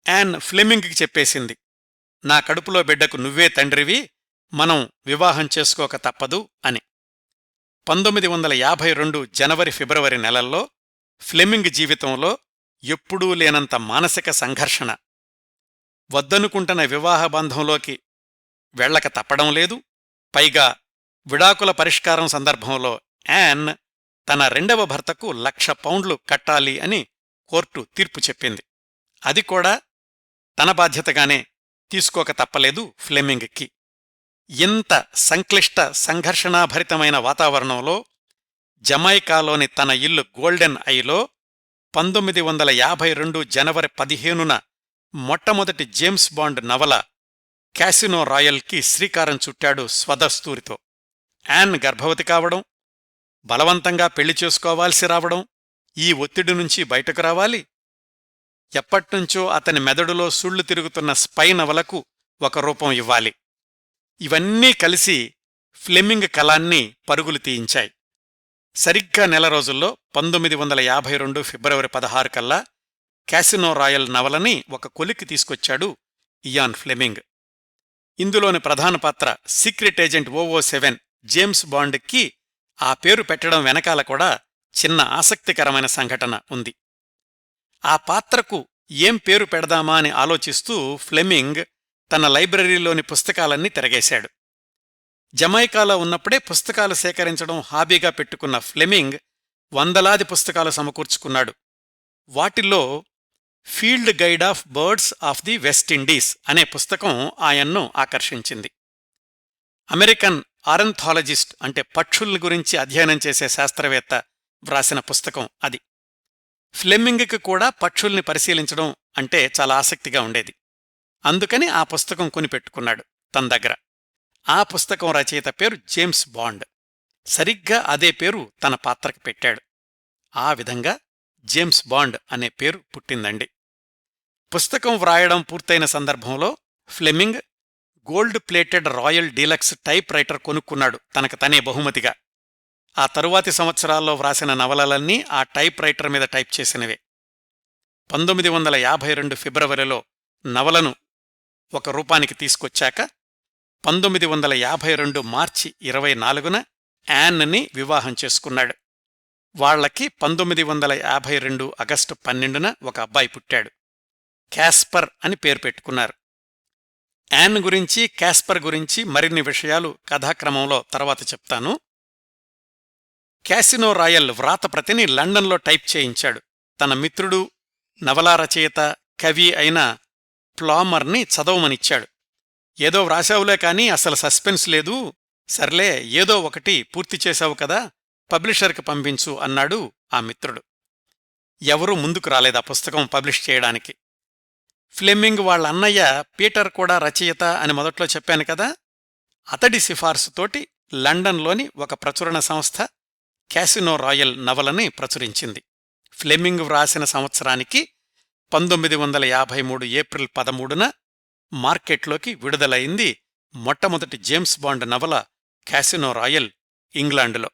Speaker 1: యాన్ ఫ్లెమింగ్కి చెప్పేసింది, నా కడుపులో బిడ్డకు నువ్వే తండ్రివి, మనం వివాహం చేసుకోక తప్పదు అని. 1952 జనవరి, ఫిబ్రవరి నెలల్లో ఫ్లెమింగ్ జీవితంలో ఎప్పుడూ లేనంత మానసిక సంఘర్షణ. వద్దనుకుంటున్న వివాహబంధంలోకి వెళ్లక తప్పడం లేదు. పైగా విడాకుల పరిష్కారం సందర్భంలో యాన్ తన రెండవ భర్తకు 1,00,000 పౌండ్లు కట్టాలి అని కోర్టు తీర్పు చెప్పింది. అది కూడా తన బాధ్యతగానే తీసుకోక తప్పలేదు ఫ్లెమింగ్కి. ఇంత సంక్లిష్ట సంఘర్షణాభరితమైన వాతావరణంలో జమైకాలోని తన ఇల్లు గోల్డెన్ ఐలో 1952 జనవరి 15న మొట్టమొదటి జేమ్స్ బాండ్ నవల క్యాసినో రాయల్కి శ్రీకారం చుట్టాడు స్వదస్తూరితో. యాన్ గర్భవతి కావడం, బలవంతంగా పెళ్లి చేసుకోవాల్సి రావడం, ఈ ఒత్తిడి నుంచి బయటకు రావాలి, ఎప్పట్నుంచో అతని మెదడులో సుళ్లు తిరుగుతున్న స్పై నవలకు ఒక రూపం ఇవ్వాలి. ఇవన్నీ కలిసి ఫ్లెమింగ్ కలాన్ని పరుగులు తీయించాయి. సరిగ్గా నెల రోజుల్లో 1952 ఫిబ్రవరి 16 కల్లా క్యాసినో రాయల్ నవలని ఒక కొలిక్కి తీసుకొచ్చాడు ఇయాన్ ఫ్లెమింగ్. ఇందులోని ప్రధాన పాత్ర సీక్రెట్ ఏజెంట్ 007 జేమ్స్ బాండ్కి ఆ పేరు పెట్టడం వెనకాల కూడా చిన్న ఆసక్తికరమైన సంఘటన ఉంది. ఆ పాత్రకు ఏం పేరు పెడదామా అని ఆలోచిస్తూ ఫ్లెమింగ్ తన లైబ్రరీలోని పుస్తకాలన్నీ తిరగేశాడు. జమైకాలో ఉన్నప్పుడే పుస్తకాలు సేకరించడం హాబీగా పెట్టుకున్న ఫ్లెమింగ్ వందలాది పుస్తకాలు సమకూర్చుకున్నాడు. వాటిల్లో field guide of birds of the west Indies అనే పుస్తకం ఆయన్ను ఆకర్షించింది. అమెరికన్ ఆరంథాలజిస్ట్ అంటే పక్షుల్ని గురించి అధ్యయనం చేసే శాస్త్రవేత్త వ్రాసిన పుస్తకం అది. ఫ్లెమింగ్కి కూడా పక్షుల్ని పరిశీలించడం అంటే చాలా ఆసక్తిగా ఉండేది. అందుకని ఆ పుస్తకం కొనిపెట్టుకున్నాడు తన దగ్గర. ఆ పుస్తకం రచయిత పేరు జేమ్స్ బాండ్. సరిగ్గా అదే పేరు తన పాత్రకు పెట్టాడు. ఆ విధంగా జేమ్స్ బాండ్ అనే పేరు పుట్టిందండి. పుస్తకం వ్రాయడం పూర్తయిన సందర్భంలో Fleming gold plated royal deluxe type writer కొనుక్కున్నాడు తనకు తనే బహుమతిగా. ఆ తరువాతి సంవత్సరాల్లో వ్రాసిన నవలలన్నీ ఆ టైప్ రైటర్ మీద టైప్ చేసినవే. 1952 ఫిబ్రవరిలో నవలను ఒక రూపానికి తీసుకొచ్చాక 1952 మార్చి 24న యాన్ని వివాహం చేసుకున్నాడు. వాళ్లకి 1952 ఆగస్టు 12న ఒక అబ్బాయి పుట్టాడు. క్యాస్పర్ అని పేరు పెట్టుకున్నారు. యాన్ గురించి, క్యాస్పర్ గురించి మరిన్ని విషయాలు కథాక్రమంలో తర్వాత చెప్తాను. క్యాసినో రాయల్ వ్రాతప్రతిని లండన్లో టైప్ చేయించాడు. తన మిత్రుడు, నవలా రచయిత, కవి అయిన ప్లామర్ని చదవమనిచ్చాడు. ఏదో వ్రాసావులే కాని అసలు సస్పెన్స్ లేదు, సర్లే ఏదో ఒకటి పూర్తి చేశావు కదా, పబ్లిషర్కి పంపించు అన్నాడు ఆ మిత్రుడు. ఎవరూ ముందుకు రాలేదు ఆ పుస్తకం పబ్లిష్ చేయడానికి. ఫ్లెమింగ్ వాళ్ళ అన్నయ్య పీటర్ కూడా రచయిత అని మొదట్లో చెప్పాను కదా, అతడి సిఫార్సుతోటి లండన్లోని ఒక ప్రచురణ సంస్థ క్యాసినో రాయల్ నవలని ప్రచురించింది. ఫ్లెమింగ్ వ్రాసిన సంవత్సరానికి 1953 ఏప్రిల్ 13న మార్కెట్లోకి విడుదలైంది మొట్టమొదటి జేమ్స్ బాండ్ నవల క్యాసినో రాయల్, ఇంగ్లాండులో.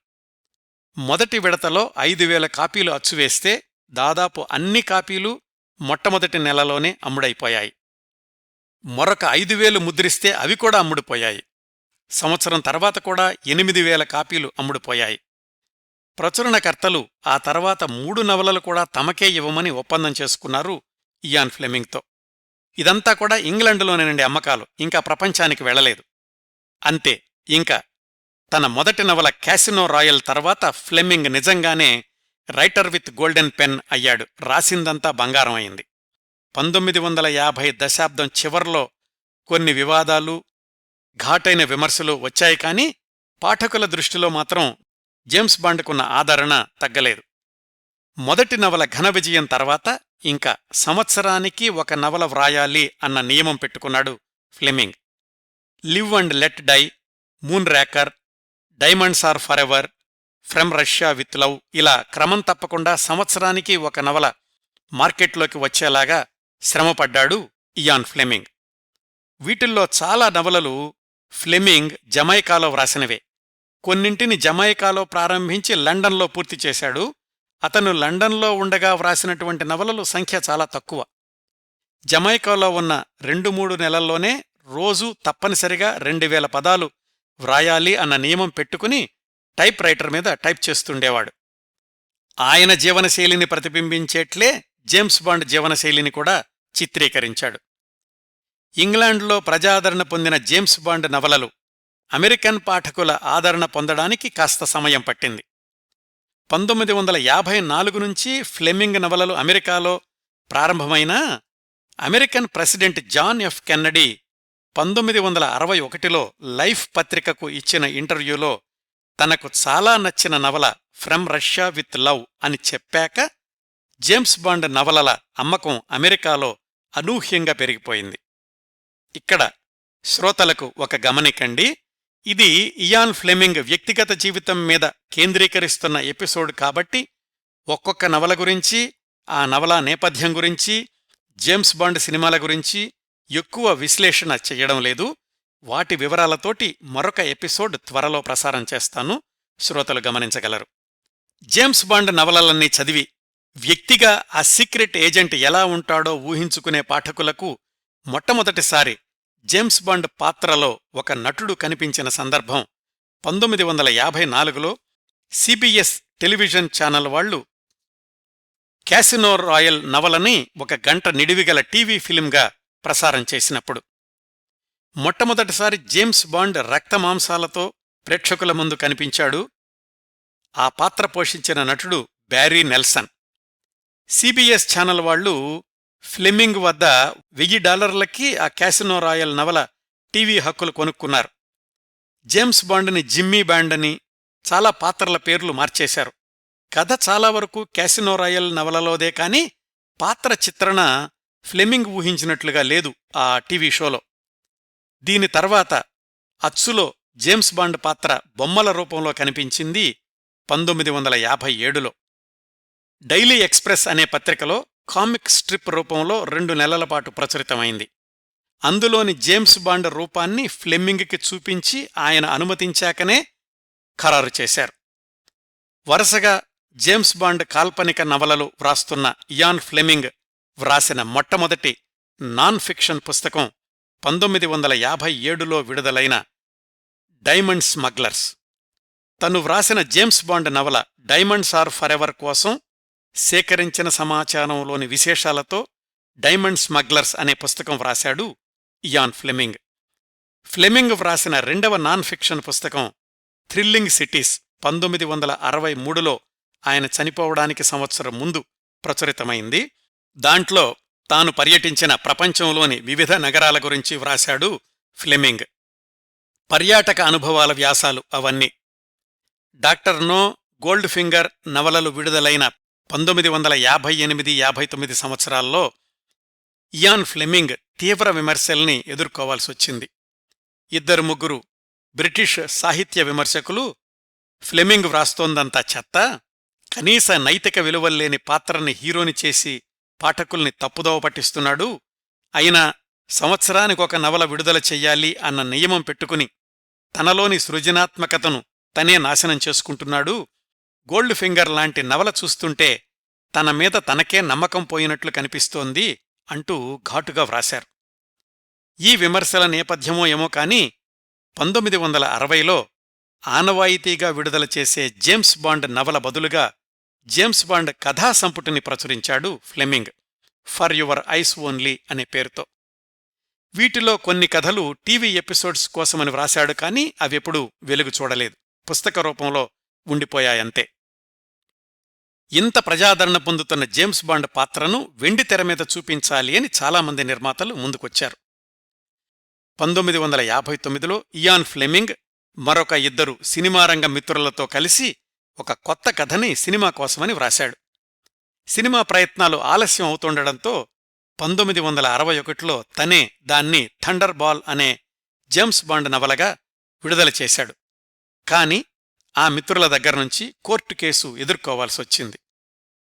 Speaker 1: మొదటి విడతలో 5,000 కాపీలు అచ్చువేస్తే దాదాపు అన్ని కాపీలు మొట్టమొదటి నెలలోనే అమ్ముడైపోయాయి. మరొక 5,000 ముద్రిస్తే అవి కూడా అమ్ముడుపోయాయి. సంవత్సరం తర్వాత కూడా 8,000 కాపీలు అమ్ముడుపోయాయి. ప్రచురణకర్తలు ఆ తర్వాత 3 నవలలు కూడా తమకే ఇవ్వమని ఒప్పందం చేసుకున్నారు ఇయాన్ ఫ్లెమింగ్తో. ఇదంతా కూడా ఇంగ్లండులోనేనండి అమ్మకాలు, ఇంకా ప్రపంచానికి వెళ్లలేదు. అంతే, ఇంకా తన మొదటి నవల క్యాసినో రాయల్ తర్వాత ఫ్లెమింగ్ నిజంగానే రైటర్ విత్ గోల్డెన్ పెన్ అయ్యాడు. రాసిందంతా బంగారం అయింది. 1950 దశాబ్దం చివర్లో కొన్ని వివాదాలు, ఘాటైన విమర్శలు వచ్చాయి కానీ పాఠకుల దృష్టిలో మాత్రం జేమ్స్ బాండ్కున్న ఆదరణ తగ్గలేదు. మొదటి నవల ఘన విజయం తర్వాత ఇంకా సంవత్సరానికి ఒక నవల వ్రాయాలి అన్న నియమం పెట్టుకున్నాడు Fleming. Live and let die, moonraker, diamonds are forever, from Russia with love, ఇలా క్రమం తప్పకుండా సంవత్సరానికి ఒక నవల మార్కెట్లోకి వచ్చేలాగా శ్రమపడ్డాడు ఇయాన్ ఫ్లెమింగ్. వీటిల్లో చాలా నవలలు ఫ్లెమింగ్ జమైకాలో వ్రాసినవే. కొన్నింటిని జమైకాలో ప్రారంభించి లండన్లో పూర్తి చేశాడు. అతను లండన్లో ఉండగా వ్రాసినటువంటి నవలలు సంఖ్య చాలా తక్కువ. జమైకాలో ఉన్న 2-3 నెలల్లోనే రోజూ తప్పనిసరిగా 2,000 పదాలు వ్రాయాలి అన్న నియమం పెట్టుకుని టైప్ రైటర్ మీద టైప్ చేస్తుండేవాడు. ఆయన జీవనశైలిని ప్రతిబింబించేట్లే జేమ్స్ బాండ్ జీవనశైలిని కూడా చిత్రీకరించాడు. ఇంగ్లాండ్లో ప్రజాదరణ పొందిన జేమ్స్ బాండ్ నవలలు అమెరికన్ పాఠకుల ఆదరణ పొందడానికి కాస్త సమయం పట్టింది. 1954 నుంచి ఫ్లెమింగ్ నవలలు అమెరికాలో ప్రారంభమైనా American president John F Kennedy 1961లో లైఫ్ పత్రికకు ఇచ్చిన ఇంటర్వ్యూలో తనకు చాలా నచ్చిన నవల ఫ్రమ్ రష్యా విత్ లవ్ అని చెప్పాక జేమ్స్ బాండ్ నవలల అమ్మకం అమెరికాలో అనూహ్యంగా పెరిగిపోయింది. ఇక్కడ శ్రోతలకు ఒక గమనికండి, ఇది ఇయాన్ ఫ్లెమింగ్ వ్యక్తిగత జీవితం మీద కేంద్రీకరిస్తున్న ఎపిసోడ్ కాబట్టి ఒక్కొక్క నవల గురించి, ఆ నవల నేపథ్యం గురించి, జేమ్స్ బాండ్ సినిమాల గురించి ఎక్కువ విశ్లేషణ చెయ్యడం లేదు. వాటి వివరాలతోటి మరొక ఎపిసోడ్ త్వరలో ప్రసారం చేస్తాను, శ్రోతలు గమనించగలరు. జేమ్స్ బాండ్ నవలలన్నీ చదివి వ్యక్తిగా ఆ సీక్రెట్ ఏజెంట్ ఎలా ఉంటాడో ఊహించుకునే పాఠకులకు మొట్టమొదటిసారి జేమ్స్ బాండ్ పాత్రలో ఒక నటుడు కనిపించిన సందర్భం 1954లో సిబిఎస్ టెలివిజన్ ఛానల్ వాళ్లు క్యాసినో రాయల్ నవలని 1 గంట నిడివిగల టీవీ ఫిల్మ్గా ప్రసారం చేసినప్పుడు. మొట్టమొదటిసారి జేమ్స్ బాండ్ రక్తమాంసాలతో ప్రేక్షకుల ముందు కనిపించాడు. ఆ పాత్ర పోషించిన నటుడు బ్యారీ నెల్సన్. సిబిఎస్ ఛానల్ వాళ్లు ఫ్లెమింగ్ వద్ద $1000కి ఆ క్యాసినో రాయల్ నవల టీవీ హక్కులు కొనుక్కున్నారు. జేమ్స్ బాండ్ని జిమ్మీ బాండ్ అని, చాలా పాత్రల పేర్లు మార్చేశారు. కథ చాలా వరకు క్యాసినో రాయల్ నవలలోదే కాని పాత్ర చిత్రణ ఫ్లెమింగ్ ఊహించినట్లుగా లేదు ఆ టీవీ షోలో. దీని తర్వాత అచ్చులో జేమ్స్ బాండ్ పాత్ర బొమ్మల రూపంలో కనిపించింది 1957లో. డైలీ ఎక్స్‌ప్రెస్ అనే పత్రికలో కామిక్ స్ట్రిప్ రూపంలో 2 నెలల పాటు ప్రచురితమైంది. అందులోని జేమ్స్ బాండ్ రూపాన్ని ఫ్లెమింగ్కి చూపించి ఆయన అనుమతించాకనే ఖరారు చేశారు. వరుసగా జేమ్స్ బాండ్ కాల్పనిక నవలలు వ్రాస్తున్న ఇయాన్ ఫ్లెమింగ్ వ్రాసిన మొట్టమొదటి నాన్ ఫిక్షన్ పుస్తకం 1957లో విడుదలైన డైమండ్ స్మగ్లర్స్. తను వ్రాసిన జేమ్స్ బాండ్ నవల డైమండ్స్ ఆర్ ఫరెవర్ కోసం సేకరించిన సమాచారంలోని విశేషాలతో డైమండ్ స్మగ్లర్స్ అనే పుస్తకం వ్రాశాడు ఇయాన్ ఫ్లెమింగ్. ఫ్లెమింగ్ వ్రాసిన రెండవ నాన్ ఫిక్షన్ పుస్తకం థ్రిల్లింగ్ సిటీస్ 1963లో ఆయన చనిపోవడానికి సంవత్సరం ముందు ప్రచురితమైంది. దాంట్లో తాను పర్యటించిన ప్రపంచంలోని వివిధ నగరాల గురించి వ్రాశాడు ఫ్లెమింగ్. పర్యాటక అనుభవాల వ్యాసాలు అవన్నీ. డాక్టర్ నో, గోల్డ్ ఫింగర్ నవలలు విడుదలైన 1958-59 సంవత్సరాల్లో ఇయాన్ ఫ్లెమింగ్ తీవ్ర విమర్శల్ని ఎదుర్కోవాల్సొచ్చింది. 2-3 బ్రిటిష్ సాహిత్య విమర్శకులు ఫ్లెమింగ్ వ్రాస్తోందంతా చెత్త, కనీస నైతిక విలువల్లేని పాత్రని హీరోని చేసి పాఠకుల్ని తప్పుదోవ పట్టిస్తున్నాడు, అయినా సంవత్సరానికొక నవల విడుదల చెయ్యాలి అన్న నియమం పెట్టుకుని తనలోని సృజనాత్మకతను తనే నాశనం చేసుకుంటున్నాడు, గోల్డ్ ఫింగర్ లాంటి నవల చూస్తుంటే తన మీద తనకే నమ్మకం పోయినట్లు కనిపిస్తోంది అంటూ ఘాటుగా వ్రాశారు. ఈ విమర్శల నేపథ్యమో ఏమో కాని 1960లో ఆనవాయితీగా విడుదల చేసే జేమ్స్ బాండ్ నవల బదులుగా జేమ్స్ బాండ్ కథా సంపుటిని ప్రచురించాడు Fleming, for your eyes only అనే పేరుతో. వీటిలో కొన్ని కథలు టీవీ ఎపిసోడ్స్ కోసమని వ్రాశాడు కాని అవెప్పుడూ వెలుగు చూడలేదు, పుస్తక రూపంలో ఉండిపోయాయంతే. ఇంత ప్రజాదరణ పొందుతున్న జేమ్స్ బాండ్ పాత్రను వెండి తెరమీద చూపించాలి అని చాలామంది నిర్మాతలు ముందుకొచ్చారు. 1959లో ఇయాన్ ఫ్లెమింగ్ మరొక 2 సినిమారంగ మిత్రులతో కలిసి ఒక కొత్త కథని సినిమా కోసమని వ్రాశాడు. సినిమా ప్రయత్నాలు ఆలస్యం అవుతుండడంతో 1961లో తనే దాన్ని థండర్ బాల్ అనే జేమ్స్ బాండ్ నవలగా విడుదల చేశాడు. కాని ఆ మిత్రుల దగ్గర్నుంచి కోర్టు కేసు ఎదుర్కోవాల్సొచ్చింది.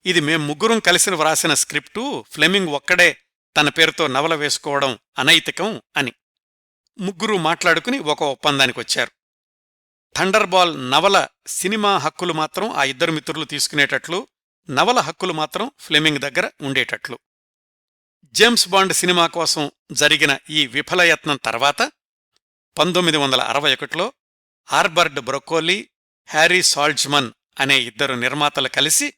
Speaker 1: ఇది మేం ముగ్గురం కలిసి వ్రాసిన స్క్రిప్టు, ఫ్లెమింగ్ ఒక్కడే తన పేరుతో నవల వేసుకోవడం అనైతికం అని. ముగ్గురూ మాట్లాడుకుని ఒక ఒప్పందానికొచ్చారు. థండర్ బాల్ నవల సినిమా హక్కులు మాత్రం ఆ 2 మిత్రులు తీసుకునేటట్లు, నవల హక్కులు మాత్రం ఫ్లెమింగ్ దగ్గర ఉండేటట్లు. జేమ్స్ బాండ్ సినిమా కోసం జరిగిన ఈ విఫలయత్నం తర్వాత 1961లో ఆర్బర్డ్ బ్రొకోలీ, హ్యారీ సాల్జ్మన్ అనే 2 నిర్మాతలు కలిసి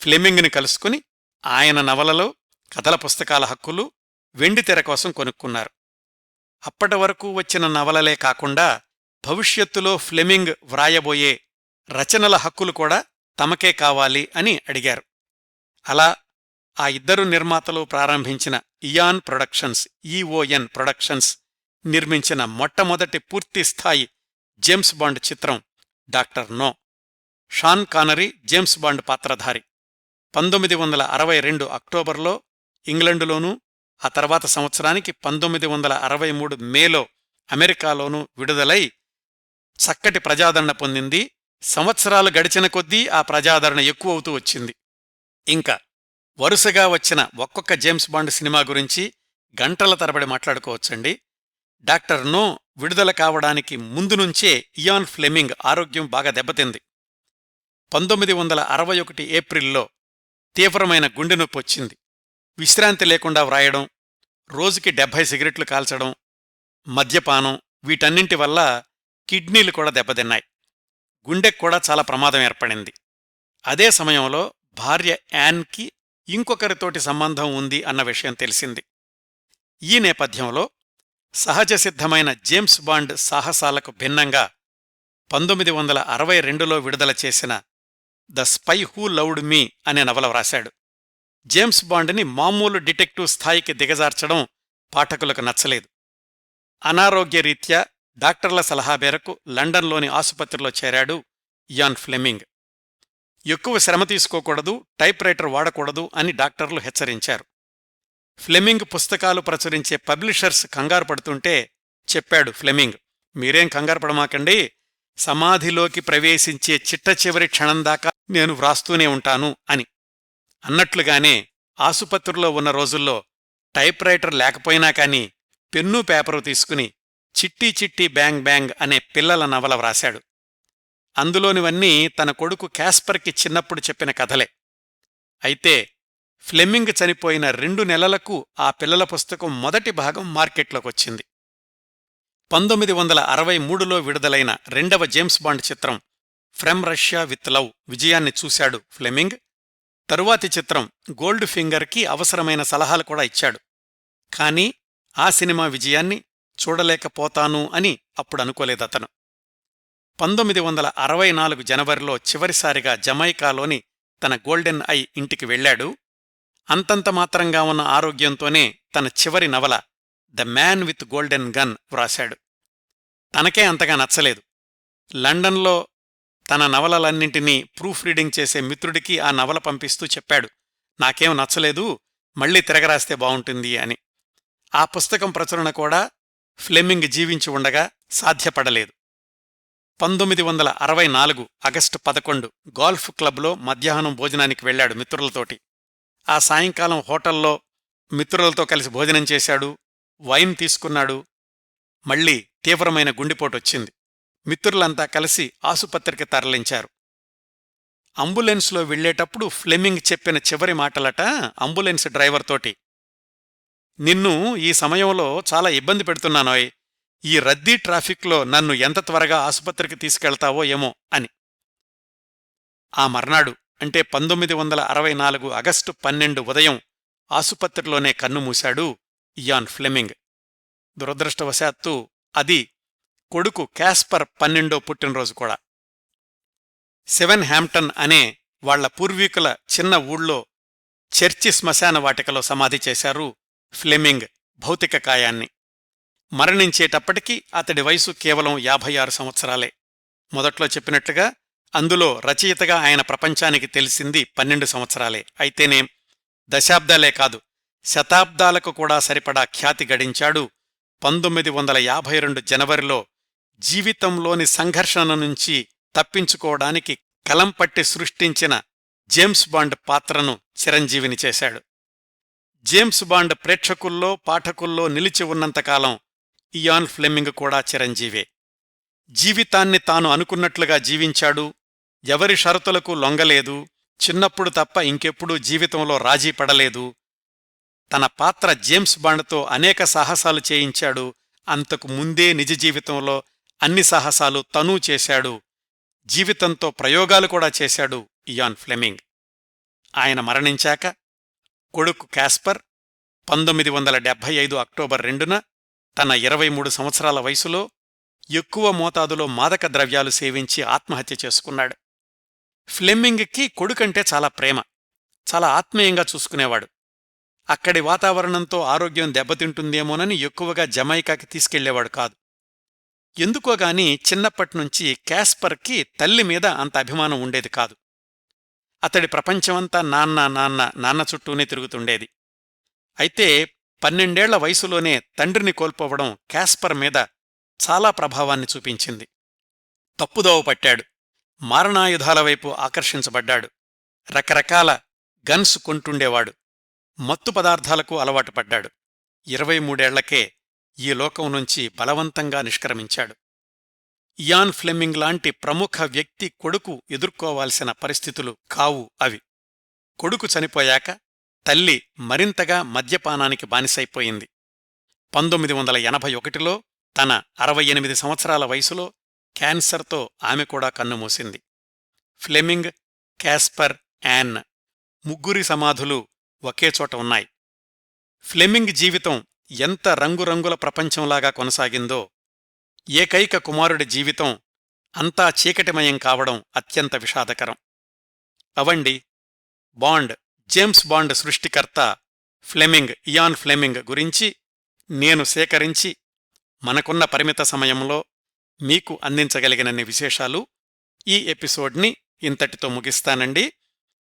Speaker 1: ఫ్లెమింగ్ని కలుసుకుని ఆయన నవలలో కథల పుస్తకాల హక్కులు వెండితెర కోసం కొనుక్కున్నారు. అప్పటి వరకు వచ్చిన నవలలే కాకుండా భవిష్యత్తులో ఫ్లెమింగ్ వ్రాయబోయే రచనల హక్కులు కూడా తమకే కావాలి అని అడిగారు. అలా ఆ 2 నిర్మాతలు ప్రారంభించిన ఇయాన్ ప్రొడక్షన్స్, ఈఓఎన్ ప్రొడక్షన్స్ నిర్మించిన మొట్టమొదటి పూర్తిస్థాయి జేమ్స్ బాండ్ చిత్రం doctor no. Sean Connery James Bond పాత్రధారి. 1962 అక్టోబర్లో ఇంగ్లండులోనూ, ఆ తర్వాత సంవత్సరానికి 1963 మేలో అమెరికాలోనూ విడుదలై చక్కటి ప్రజాదరణ పొందింది. సంవత్సరాలు గడిచిన కొద్దీ ఆ ప్రజాదరణ ఎక్కువవుతూ వచ్చింది. ఇంకా వరుసగా వచ్చిన ఒక్కొక్క జేమ్స్ బాండ్ సినిమా గురించి గంటల తరబడి మాట్లాడుకోవచ్చండి. డాక్టర్ నో విడుదల కావడానికి ముందు నుంచే ఇయాన్ ఫ్లెమింగ్ ఆరోగ్యం బాగా దెబ్బతింది. 1961 ఏప్రిల్లో తీవ్రమైన గుండె నొప్పి వచ్చింది. విశ్రాంతి లేకుండా వ్రాయడం, రోజుకి 70 సిగరెట్లు కాల్చడం, మద్యపానం, వీటన్నింటి వల్ల కిడ్నీలు కూడా దెబ్బతిన్నాయి. గుండెకు కూడా చాలా ప్రమాదం ఏర్పడింది. అదే సమయంలో భార్య యాన్కి ఇంకొకరితోటి సంబంధం ఉంది అన్న విషయం తెలిసింది. ఈ నేపథ్యంలో సహజసిద్ధమైన జేమ్స్ బాండ్ సాహసాలకు భిన్నంగా 1962లో విడుదల చేసిన ద స్పై హూ లవ్డ్ మీ అనే నవల వ్రాశాడు. జేమ్స్ బాండ్ని మామూలు డిటెక్టివ్ స్థాయికి దిగజార్చడం పాఠకులకు నచ్చలేదు. అనారోగ్యరీత్యా డాక్టర్ల సలహా మేరకు లండన్లోని ఆసుపత్రిలో చేరాడు ఇయాన్ ఫ్లెమింగ్. ఎక్కువ శ్రమ తీసుకోకూడదు, టైప్ రైటర్ వాడకూడదు అని డాక్టర్లు హెచ్చరించారు. ఫ్లెమింగ్ పుస్తకాలు ప్రచురించే పబ్లిషర్స్ కంగారు పడుతుంటే చెప్పాడు ఫ్లెమింగ్, మీరేం కంగారు పడమాకండి, సమాధిలోకి ప్రవేశించే చిట్ట చివరి క్షణం దాకా నేను వ్రాస్తూనే ఉంటాను అని. అన్నట్లుగానే ఆసుపత్రిలో ఉన్న రోజుల్లో టైప్ రైటర్ లేకపోయినా కాని పెన్ను పేపరు తీసుకుని చిట్టి చిట్టి బ్యాంగ్ బ్యాంగ్ అనే పిల్లల నవల వ్రాశాడు. అందులోనివన్నీ తన కొడుకు క్యాస్పర్కి చిన్నప్పుడు చెప్పిన కథలే. అయితే ఫ్లెమింగ్ చనిపోయిన 2 నెలలకు ఆ పిల్లల పుస్తకం మొదటి భాగం మార్కెట్లోకొచ్చింది. 1963లో విడుదలైన రెండవ జేమ్స్ బాండ్ చిత్రం ఫ్రమ్ రష్యా విత్ లవ్ విజయాన్ని చూశాడు ఫ్లెమింగ్. తరువాతి చిత్రం గోల్డ్ ఫింగర్కి అవసరమైన సలహాలు కూడా ఇచ్చాడు. కాని ఆ సినిమా విజయాన్ని చూడలేకపోతాను అని అప్పుడనుకోలేదతను. 1964 జనవరిలో చివరిసారిగా జమైకాలోని తన గోల్డెన్ ఐ ఇంటికి వెళ్లాడు. అంతంత మాత్రంగా ఉన్న ఆరోగ్యంతోనే తన చివరి నవల the man with golden gun వ్రాశాడు. తనకే అంతగా నచ్చలేదు. లండన్లో తన నవలలన్నింటినీ ప్రూఫ్ రీడింగ్ చేసే మిత్రుడికి ఆ నవల పంపిస్తూ చెప్పాడు, నాకేం నచ్చలేదు, మళ్లీ తిరగరాస్తే బావుంటుంది అని. ఆ పుస్తకం ప్రచురణ కూడా ఫ్లెమింగ్ జీవించి ఉండగా సాధ్యపడలేదు. 1964 ఆగస్టు 11 గాల్ఫ్ క్లబ్లో మధ్యాహ్నం భోజనానికి వెళ్లాడు మిత్రులతోటి. ఆ సాయంకాలం హోటల్లో మిత్రులతో కలిసి భోజనం చేశాడు, వైన్ తీసుకున్నాడు. మళ్లీ తీవ్రమైన గుండెపోటొచ్చింది. మిత్రులంతా కలిసి ఆసుపత్రికి తరలించారు. అంబులెన్స్లో వెళ్లేటప్పుడు ఫ్లెమింగ్ చెప్పిన చివరి మాటలట అంబులెన్స్ డ్రైవర్తోటి, నిన్ను ఈ సమయంలో చాలా ఇబ్బంది పెడుతున్నానోయ్, ఈ రద్దీ ట్రాఫిక్లో నన్ను ఎంత త్వరగా ఆసుపత్రికి తీసుకెళ్తావో ఏమో అని. ఆ మర్నాడు అంటే 1964 ఆగస్టు 12 ఉదయం ఆసుపత్రిలోనే కన్నుమూశాడు ఇయాన్ ఫ్లెమింగ్. దురదృష్టవశాత్తు అది కొడుకు క్యాస్పర్ 12వ పుట్టినరోజు కూడా. సెవెన్ హ్యాంప్టన్ అనే వాళ్ల పూర్వీకుల చిన్న ఊళ్ళో చర్చి శ్మశాన వాటికలో సమాధి చేశారు ఫ్లెమింగ్ భౌతిక కాయాన్ని. మరణించేటప్పటికీ అతడి వయసు కేవలం 56 సంవత్సరాలే. మొదట్లో చెప్పినట్లుగా అందులో రచయితగా ఆయన ప్రపంచానికి తెలిసింది 12 సంవత్సరాలే. అయితేనేం దశాబ్దాలే కాదు, శతాబ్దాలకు కూడా సరిపడా ఖ్యాతి గడించాడు 1952 జనవరిలో జీవితంలోని సంఘర్షణ నుంచి తప్పించుకోవడానికి కలంపట్టి సృష్టించిన జేమ్స్ బాండ్ పాత్రను చిరంజీవిని చేశాడు. జేమ్స్ బాండ్ ప్రేక్షకుల్లో పాఠకుల్లో నిలిచి ఉన్నంతకాలం ఇయాన్ ఫ్లెమింగ్ కూడా చిరంజీవే. జీవితాన్ని తాను అనుకున్నట్లుగా జీవించాడు, ఎవరి షరతులకు లొంగలేదు, చిన్నప్పుడు తప్ప ఇంకెప్పుడూ జీవితంలో రాజీ పడలేదు. తన పాత్ర జేమ్స్ బాండ్తో అనేక సాహసాలు చేయించాడు. అంతకు ముందే నిజ జీవితంలో అన్ని సాహసాలు తనూ చేశాడు. జీవితంతో ప్రయోగాలు కూడా చేశాడు ఇయాన్ ఫ్లెమింగ్. ఆయన మరణించాక కొడుకు క్యాస్పర్ 1975 అక్టోబర్ 2న తన 23 సంవత్సరాల వయసులో ఎక్కువ మోతాదులో మాదక ద్రవ్యాలు సేవించి ఆత్మహత్య చేసుకున్నాడు. ఫ్లెమింగ్కి కొడుకంటే చాలా ప్రేమ, చాలా ఆత్మీయంగా చూసుకునేవాడు. అక్కడి వాతావరణంతో ఆరోగ్యం దెబ్బతింటుందేమోనని ఎక్కువగా జమైకాకి తీసుకెళ్లేవాడు కాదు. ఎందుకోగాని చిన్నప్పట్నుంచి క్యాస్పర్కి తల్లి మీద అంత అభిమానం ఉండేది కాదు. అతడి ప్రపంచమంతా నాన్న నాన్న నాన్న చుట్టూనే తిరుగుతుండేది. అయితే 12 వయసులోనే తండ్రిని కోల్పోవడం క్యాస్పర్ మీద చాలా ప్రభావాన్ని చూపించింది. తప్పుదోవ పట్టాడు, మారణాయుధాల వైపు ఆకర్షించబడ్డాడు, రకరకాల గన్స్ కొంటుండేవాడు, మత్తు పదార్థాలకు అలవాటు పడ్డాడు. 23 ఈ లోకం నుంచి బలవంతంగా నిష్క్రమించాడు. ఇయాన్ ఫ్లెమింగ్ లాంటి ప్రముఖ వ్యక్తి కొడుకు ఎదుర్కోవాల్సిన పరిస్థితులు కావు అవి. కొడుకు చనిపోయాక తల్లి మరింతగా మద్యపానానికి బానిసైపోయింది. 1981లో తన 68 సంవత్సరాల వయసులో క్యాన్సర్తో ఆమె కూడా కన్నుమూసింది. ఫ్లెమింగ్, క్యాస్పర్, యాన్ ముగ్గురి సమాధులు ఒకేచోట ఉన్నాయి. ఫ్లెమింగ్ జీవితం ఎంత రంగురంగుల ప్రపంచంలాగా కొనసాగిందో, ఏకైక కుమారుడి జీవితం అంతా చీకటిమయం కావడం అత్యంత విషాదకరం. అవండి బాండ్, జేమ్స్ బాండ్ సృష్టికర్త ఫ్లెమింగ్, ఇయాన్ ఫ్లెమింగ్ గురించి నేను సేకరించి మనకున్న పరిమిత సమయంలో మీకు అందించగలిగినన్ని విశేషాలు. ఈ ఎపిసోడ్ని ఇంతటితో ముగిస్తానండి.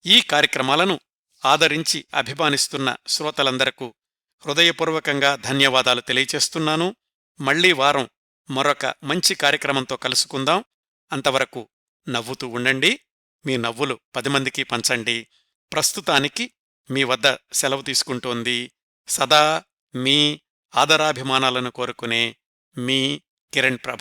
Speaker 1: ఈ కార్యక్రమాలను ఆదరించి అభిమానిస్తున్న శ్రోతలందరకు హృదయపూర్వకంగా ధన్యవాదాలు తెలియచేస్తున్నాను. మళ్లీ వారం మరొక మంచి కార్యక్రమంతో కలుసుకుందాం. అంతవరకు నవ్వుతూ ఉండండి. మీ నవ్వులు 10 మందికి పంచండి. ప్రస్తుతానికి మీ వద్ద సెలవు తీసుకుంటోంది సదా మీ ఆదరాభిమానాలను కోరుకునే మీ కిరణ్ ప్రభ.